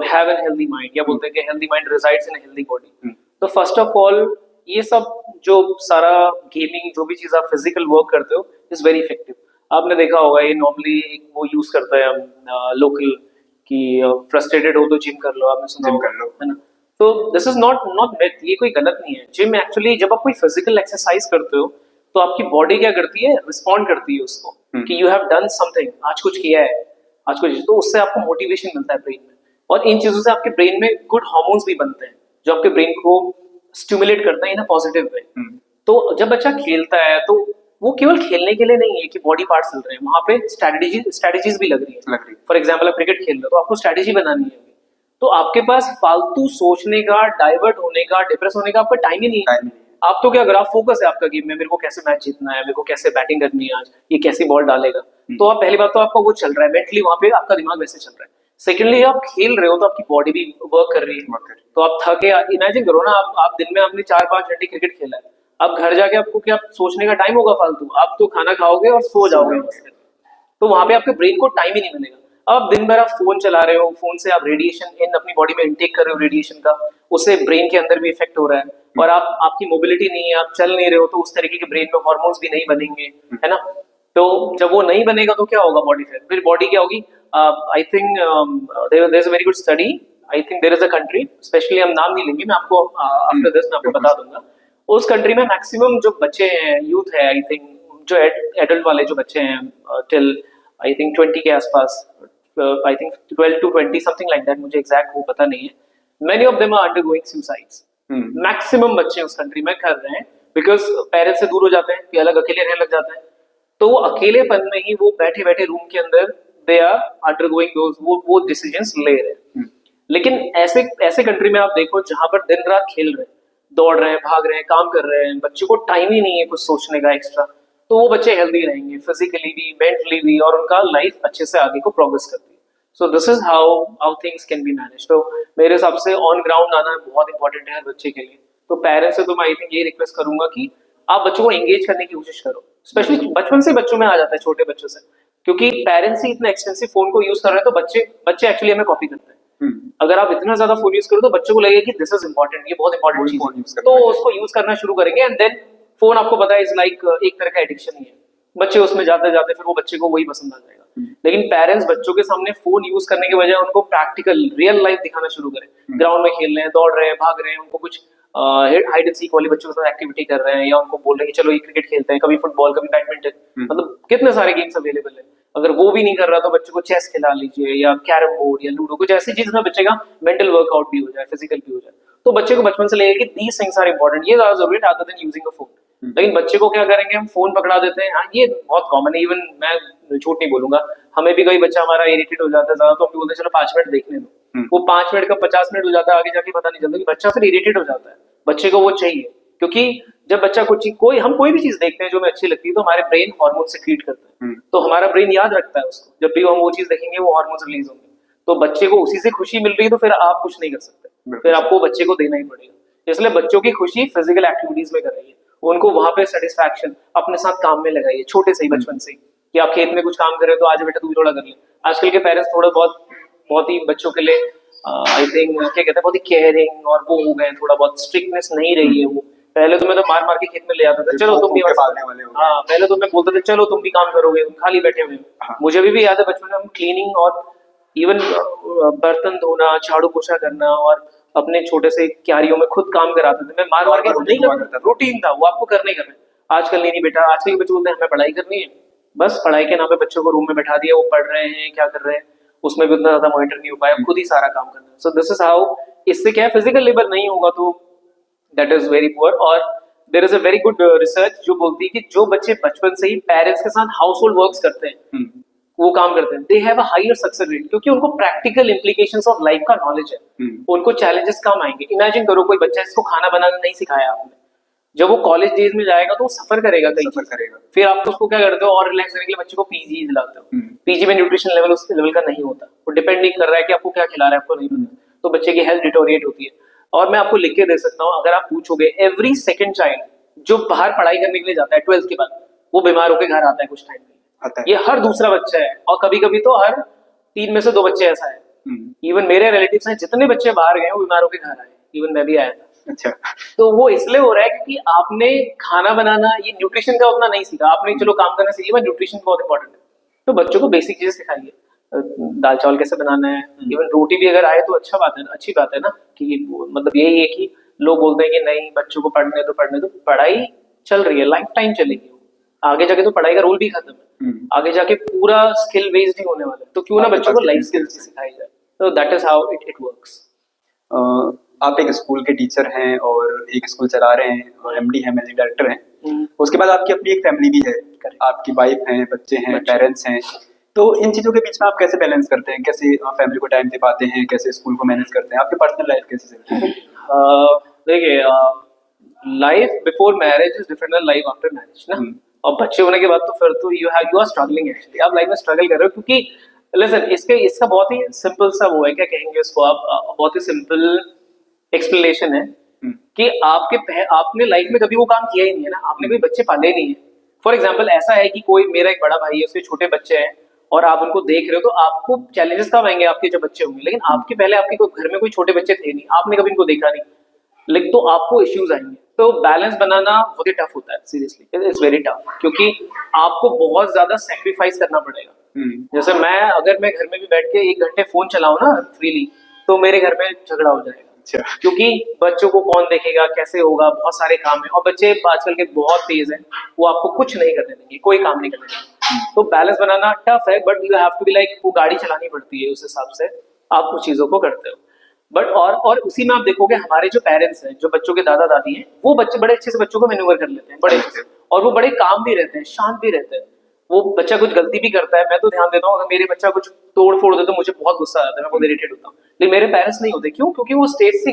have an healthy mind, या बोलते हैं कि हेल्दी माइंड रिजाइड्स इन हेल्दी बॉडी। तो फर्स्ट ऑफ ऑल ये सब जो सारा गेमिंग, जो भी चीज आप फिजिकल वर्क करते हो इज वेरी इफेक्टिव। आपने देखा होगा ये नॉर्मली वो यूज करता है लोकल कि फ्रस्ट्रेटेड हो तो जिम कर लो, आपने सुना जिम कर लो, है ना। तो दिस इज नॉट मिथ, ये कोई गलत नहीं है। जिम एक्चुअली जब आप कोई फिजिकल एक्सरसाइज करते हो तो आपकी बॉडी क्या करती है, रिस्पॉन्ड करती है उसको कि यू हैव डन समथिंग, आज कुछ किया है, आज कुछ, तो उससे आपको मोटिवेशन मिलता है ब्रेन में, और इन चीजों से आपके ब्रेन में गुड हार्मोन्स भी बनते हैं जो आपके ब्रेन को स्टिमुलेट करते हैं इन अ पॉजिटिव वे। तो जब बच्चा खेलता है तो वो केवल खेलने के लिए नहीं है कि बॉडी पार्ट्स चल रहे हैं, वहां पे स्ट्रेटेजीज भी लग रही है। फॉर एग्जाम्पल आप क्रिकेट खेल रहे हो तो आपको स्ट्रेटेजी बनानी है, तो आपके पास फालतू सोचने का, डाइवर्ट होने का, डिप्रेस होने का आपका टाइम ही नहीं है। आप तो क्या, अगर आप फोकस है आपका गेम में, मेरे को कैसे मैच जीतना है, मेरे को कैसे बैटिंग करनी है आज, ये कैसी बॉल डालेगा, तो आप पहली बात तो आपका वो चल रहा है मेंटली, वहां पे आपका दिमाग वैसे चल रहा है। सेकेंडली आप खेल रहे हो तो आपकी बॉडी भी वर्क कर रही है, तो आप थके, इमेजिन करो ना आप दिन में आपने 4-5 घंटे क्रिकेट खेला है, अब घर जाके आपको क्या सोचने का टाइम होगा फालतू, आप तो खाना खाओगे और सो जाओगे, तो वहां पे आपके ब्रेन को टाइम ही नहीं मिलेगा। अब दिन भर आप फोन चला रहे हो, फोन से आप रेडिएशन इन अपनी बॉडी में इनटेक कर रहे हो रेडिएशन का, उससे ब्रेन के अंदर भी इफेक्ट हो रहा है, और आपकी मोबिलिटी नहीं है, आप चल नहीं रहे हो, तो उस तरीके के ब्रेन में हार्मोन्स भी नहीं बनेंगे, है ना। तो जब वो नहीं बनेगा तो क्या होगा बॉडी, फिर बॉडी क्या होगी। I think there is a very good study, I think there is a country, specially हम नाम नहीं लेंगे, मैं आपको आफ्टर दिस मैं आपको बता दूंगा। उस कंट्री में मैक्सिमम जो बच्चे हैं, यूथ है, आई थिंक जो एडल्ट वाले जो बच्चे हैं टिल आई थिंक 20 के आसपास, I think 12 to 20 something like that, मुझे एग्जैक्ट वो पता नहीं है, many of them are undergoing suicides. Maximum बच्चे उस कंट्री में कर रहे हैं बिकॉज पेरेंट्स से दूर हो जाते हैं, फिर अलग अकेले रहने लग जाते हैं, तो वो अकेलेपन में ही वो बैठे बैठे रूम के अंदर दे आर अंडरगोइंग दोस, वो डिसीजंस ले रहे हैं। लेकिन ऐसे ऐसे कंट्री में आप देखो जहां पर दिन रात खेल रहे हैं, दौड़ रहे हैं, भाग रहे हैं, काम कर रहे हैं, बच्चों को टाइम ही नहीं है कुछ सोचने का एक्स्ट्रा, तो वो बच्चे हेल्दी रहेंगे फिजिकली भी, मेंटली भी, और उनका लाइफ अच्छे से आगे को प्रोग्रेस करती है। So this is how things can be manage. तो मेरे हिसाब से ऑन ग्राउंड आना बहुत इंपॉर्टेंट है हर बच्चे के लिए। तो पेरेंट्स से तो मैं आई थिंक ये रिक्वेस्ट करूंगा कि आप बच्चों को एंगेज करने की कोशिश करो, स्पेशली बचपन से बच्चों में आ जाता है, छोटे बच्चों से, क्योंकि पेरेंट्स ही इतना एक्सटेंसिव फोन को यूज कर रहे हैं, तो बच्चे एक्चुअली हमें कॉपी करते हैं। अगर आप इतना ज्यादा फोन यूज करो तो बच्चों को लगेगा कि दिस इज इंपॉर्टेंट, ये बहुत इंपॉर्टेंट वही चीज phone है, use करना तो चाहिए। उसको यूज करना शुरू करेंगे। एंड देन फोन आपको पता है इज लाइक एक तरह का एडिक्शन ही है, बच्चे उसमें जाते जाते फिर वो बच्चे को वही पसंद आ जाएगा। लेकिन पेरेंट्स बच्चों के सामने फोन यूज करने के बजाय उनको प्रैक्टिकल रियल लाइफ दिखाना शुरू करें, ग्राउंड में खेल रहे हैं, दौड़ रहे हैं, भाग रहे हैं, उनको कुछ हाइड एंड सीक वाली बच्चों के साथ एक्टिविटी कर रहे हैं, या उनको बोल रहे हैं कि चलो ये क्रिकेट खेलते हैं, कभी फुटबॉल, कभी बैडमिंटन, मतलब कितने सारे गेम्स अवेलेबल है। अगर वो भी नहीं कर रहा तो बच्चे को चेस खिला लीजिए, या कैरम बोर्ड या लूडो, कुछ ऐसी चीज में बच्चे का मेंटल वर्कआउट भी हो जाए, फिजिकल भी हो जाए। तो बच्चे को बचपन से लगेगा कि दीज थिंग्स आर इंपॉर्टेंट, ये ज्यादा जरूरी है other than using a phone. लेकिन बच्चे को क्या करेंगे, हम फोन पकड़ा देते हैं। हाँ, ये बहुत कॉमन है, इवन मैं झूठ नहीं बोलूंगा, हमें भी कोई बच्चा हमारा इरिटेट हो जाता है ज्यादा तो हम भी बोलते हैं चलो 5 मिनट देखने दो। वो 5 मिनट का 50 मिनट हो जाता है, आगे जाके पता नहीं चलता कि बच्चा फिर इरिटेट हो जाता है। बच्चे को वो चाहिए, क्योंकि जब बच्चा कुछ हम कोई भी चीज देखते हैं जो हमें अच्छी लगती है तो हमारे ब्रेन हार्मोन सिक्रीट करता है, तो हमारा ब्रेन याद रखता है उसको, जब भी हम वो चीज देखेंगे वो हार्मोन रिलीज होंगे। तो बच्चे को उसी से खुशी मिल रही है तो फिर आप कुछ नहीं कर सकते, फिर आपको बच्चे को देना ही पड़ेगा। इसलिए बच्चों की खुशी फिजिकल एक्टिविटीज में कराइए, उनको वहां पे सेटिस्फैक्शन अपने साथ काम में लगाइए, छोटे से ही, बचपन से ही। कि आप खेत में कुछ काम कर रहे हो तो आज बेटा तू भी थोड़ा कर ले। आजकल के पेरेंट्स थोड़ा बहुत ही बच्चों के लिए आई थिंक क्या कहते हैं, बहुत ही केयरिंग और वो हो गए, थोड़ा बहुत स्ट्रिक्टनेस नहीं रही है वो। पहले तो मैं तो मार मार के खेत में ले जाता था, चलो तुम भी पालने वाले हो गए। हाँ, पहले तो मैं बोलता था चलो तुम भी काम करोगे, तुम खाली बैठे हुए हो। हाँ। मुझे भी याद है बचपन में हम क्लीनिंग और इवन बर्तन धोना, झाड़ू पोछा करना और अपने छोटे से क्यारियों में खुद काम कराते थे। मैं मार मार के नहीं करता, रूटीन था वो, आपको करना ही करना है। आजकल नहीं बेटा, आजकल के बच्चे बोलते हैं हमें पढ़ाई करनी है, बस पढ़ाई के नाम पे बच्चों को रूम में बैठा दिया, वो पढ़ रहे हैं, क्या कर रहे हैं, उसमें भी उतना ज्यादा मॉनिटर नहीं हो पाया, खुद ही सारा काम करना है। सो दिस इज हाउ, इससे क्या है, फिजिकल लेबर नहीं होगा तो दैट इज वेरी पुअर। और there is a very good research जो बोलती है कि जो बच्चे बचपन से ही पेरेंट्स के साथ हाउस होल्ड वर्क्स करते हैं, वो काम करते हैं, they have a higher success rate, क्योंकि उनको प्रैक्टिकल इंप्लीकेशंस ऑफ लाइफ का नॉलेज है। उनको चैलेंजेस कम आएंगे। इमेजिन करो कोई बच्चा जिसको खाना बनाना नहीं सिखाया आपने, जब वो कॉलेज डेज में जाएगा तो वो सफर करेगा, कई सफर चीज़। करेगा। फिर आप उसको क्या करते हो, और रिलैक्स करने के लिए बच्चे को पीजी दिलाते हो। पीजी में न्यूट्रिशन लेवल उसके लेवल का नहीं होता, वो डिपेंड नहीं कर रहा है कि आपको क्या खिला रहा है, आपको नहीं पता, तो बच्चे की हेल्थ डिटोरिएट होती है। और मैं आपको लिख के दे सकता हूँ, अगर आप पूछोगे एवरी सेकंड चाइल्ड जो बाहर पढ़ाई करने के लिए जाता है 12th के बाद, वो बीमार होकर घर आता है कुछ टाइम आता है। ये हर दूसरा बच्चा है, और कभी कभी तो हर 3 में से 2 बच्चे ऐसा है। इवन मेरे रिलेटिव्स हैं, जितने बच्चे बाहर गए वो बीमार होकर घर आए, इवन मैं भी आया था। अच्छा। तो वो इसलिए हो रहा है क्योंकि आपने खाना बनाना, ये न्यूट्रिशन का उतना नहीं सीखा आपने, चलो काम करना सीखिए, बट न्यूट्रिशन बहुत इंपॉर्टेंट है। तो बच्चों को बेसिक चीजें सिखाइए, दाल चावल कैसे बनाना है, इवन रोटी भी अगर आए तो अच्छा बात है ना, अच्छी बात है ना, कि मतलब यही है कि लोग बोलते हैं कि नहीं बच्चों को पढ़ने दो, पढ़ाई चल रही है, लाइफ टाइम चलेगी, आगे जाके तो पढ़ाई का रोल भी खत्म है, आगे जाके पूरा स्किल बेस्ड ही होने वाला है, तो क्यों ना बच्चों को लाइफ स्किल्स सिखाई जाए। तो that is how it works. आप एक स्कूल के टीचर हैं और एक स्कूल चला रहे हैं और एमडी हैं, मैनेजिंग डायरेक्टर हैं। उसके बाद आपकी अपनी एक फैमिली भी है, आपकी वाइफ हैं, बच्चे हैं, पेरेंट्स हैं। तो इन चीजों के बीच में आप कैसे बैलेंस करते हैं, कैसे फैमिली को टाइम दे पाते हैं, कैसे स्कूल को मैनेज करते हैं, आपकी पर्सनल लाइफ कैसे चलती है? देखिए, life before marriage is different than life after marriage ना। और बच्चे होने के बाद तो फिर तो यू आर स्ट्रगलिंग, एक्चुअली आप लाइफ में स्ट्रगल कर रहे हो, क्योंकि लिसन, इसका बहुत ही सिंपल सा वो है, क्या कहेंगे इसको आप, बहुत ही सिंपल एक्सप्लेनेशन है कि आपने लाइफ में कभी वो काम किया ही नहीं है ना, आपने कोई बच्चे पाले नहीं है। फॉर एग्जाम्पल ऐसा है कि कोई मेरा एक बड़ा भाई है, उसके छोटे बच्चे हैं और आप उनको देख रहे हो, तो आपको चैलेंजेस कब आएंगे, आपके जब बच्चे होंगे, लेकिन आपके पहले आपके कोई घर में कोई छोटे बच्चे थे नहीं, आपने कभी इनको देखा नहीं, लेकिन तो आपको इश्यूज आएंगे। तो बैलेंस बनाना बहुत ही टफ होता है, सीरियसली इट्स वेरी टफ, क्योंकि आपको बहुत ज्यादा सेक्रीफाइस करना पड़ेगा। जैसे अगर मैं घर में भी बैठ के 1 घंटे फोन चलाऊं ना फ्रीली, तो मेरे घर में झगड़ा हो जाएगा, क्योंकि बच्चों को कौन देखेगा, कैसे होगा, बहुत सारे काम है, और बच्चे आजकल के बहुत तेज हैं, वो आपको कुछ नहीं करने देंगे, कोई काम नहीं करने देंगे। तो बैलेंस बनाना टफ है, but you have to be like, वो गाड़ी चलानी पड़ती है, उस हिसाब से आप उस चीजों को करते हो। बट और उसी में आप देखोगे हमारे जो पेरेंट्स हैं, जो बच्चों के दादा दादी हैं, वो बच्चे बड़े अच्छे से बच्चों को मैन्यूवर कर लेते हैं, बड़े अच्छे से, और वो बड़े काम भी रहते हैं, शांत भी रहते हैं। वो बच्चा कुछ गलती भी करता है, मैं तो ध्यान देता हूँ, अगर मेरे बच्चा कुछ तोड़ फोड़ दे तो मुझे बहुत गुस्सा आता है, मैं बहुत इरिटेट होता हूँ, लेकिन मेरे पेरेंट्स नहीं होते। क्यों? क्योंकि वो स्टेज से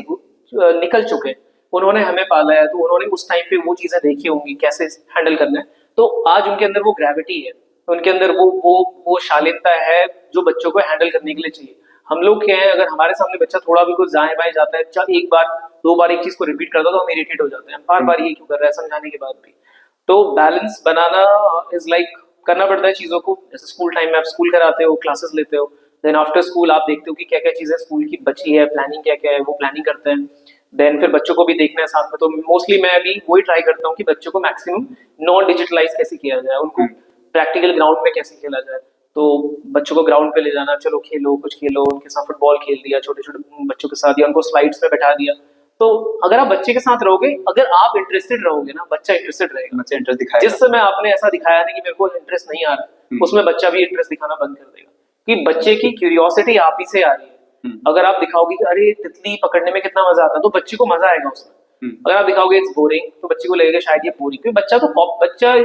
निकल चुके हैं, उन्होंने हमें पाला है, तो उन्होंने उस टाइम पे वो चीजें देखी होंगी कैसे हैंडल करना है, तो आज उनके अंदर वो ग्रेविटी है, उनके अंदर वो शालीनता है जो बच्चों को हैंडल करने के लिए चाहिए। हम लोग क्या है, अगर हमारे सामने बच्चा थोड़ा भी कुछ दाएं बाएं जाता है, एक बार 2 बार एक चीज को रिपीट करता है, तो हम इरिटेट हो जाते हैं, बार बार ये क्यों कर रहा है, समझाने के बाद भी। तो बैलेंस बनाना इज लाइक करना पड़ता है चीजों को। जैसे स्कूल टाइम में आप स्कूल कराते हो, क्लासेस लेते हो, देन आफ्टर स्कूल आप देखते हो कि क्या क्या चीजें स्कूल की बची है, प्लानिंग क्या क्या है, वो प्लानिंग करते हैं। देन फिर बच्चों को भी देखना है साथ में, तो मोस्टली मैं अभी वही ट्राई करता हूँ कि बच्चों को मैक्सिमम नॉन डिजिटलाइज कैसे किया जाए, उनको प्रैक्टिकल ग्राउंड में कैसे खेला जाए। तो बच्चों को ग्राउंड पे ले जाना, चलो खेलो, कुछ खेलो, उनके साथ फुटबॉल खेल दिया छोटे छोटे बच्चों के साथ, या उनको स्लाइड्स में बैठा दिया। तो अगर आप बच्चे के साथ रहोगे, अगर आप इंटरेस्टेड रहोगे ना, बच्चा इंटरेस्टेड रहेगा। बच्चे इंटरेस्ट दिखाएगा। जिस समय आपने ऐसा दिखाया नहीं कि मेरे को इंटरेस्ट नहीं आ रहा, उसमें बच्चा भी इंटरेस्ट दिखाना बंद कर देगा, कि बच्चे की क्यूरियोसिटी आप ही से आ रही है। अगर आप दिखाओगे कि अरे तितली पकड़ने में कितना मजा आता है, तो बच्चे को मजा आएगा उसमें। अगर आप दिखाओगे इट्स बोरिंग, तो बच्चे को लगेगा शायद ये बोरिंग, क्योंकि बच्चा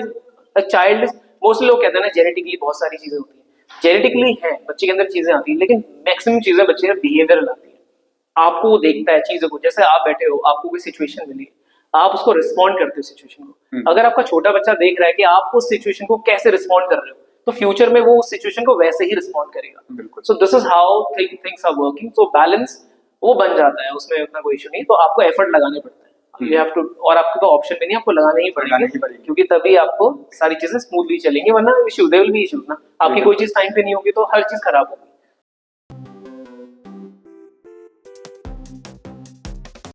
चाइल्ड, मोस्टली लोग कहते हैं ना जेनेटिकली बहुत सारी चीजें होती है, जेनेटिकली है बच्चे के अंदर चीजें आती है, लेकिन मैक्सिमम चीजें बच्चे में बिहेवियरल आती है। आपको वो देखता है चीजों को, जैसे आप बैठे हो, आपको कोई सिचुएशन मिली, आप उसको रिस्पॉन्ड करते हो सिचुएशन को। अगर आपका छोटा बच्चा देख रहा है कि आप उस सिचुएशन को कैसे रिस्पॉन्ड कर रहे हो, तो फ्यूचर में वो उस सिचुएशन को वैसे ही रिस्पॉन्ड करेगा। बिल्कुल। So this is how things are working. So balance वो बन जाता है, उसमें उतना कोई इशू नहीं, तो आपको एफर्ट लगाने पड़ते हैं, यू हैव टू, और आपको तो ऑप्शन भी नहीं, आपको लगाने ही पड़ेंगे, क्योंकि तभी आपको सारी चीजें स्मूथली चलेंगी, वरना issue, there will be issues ना। आपकी कोई चीज टाइम पे नहीं होगी तो हर चीज खराब होगी।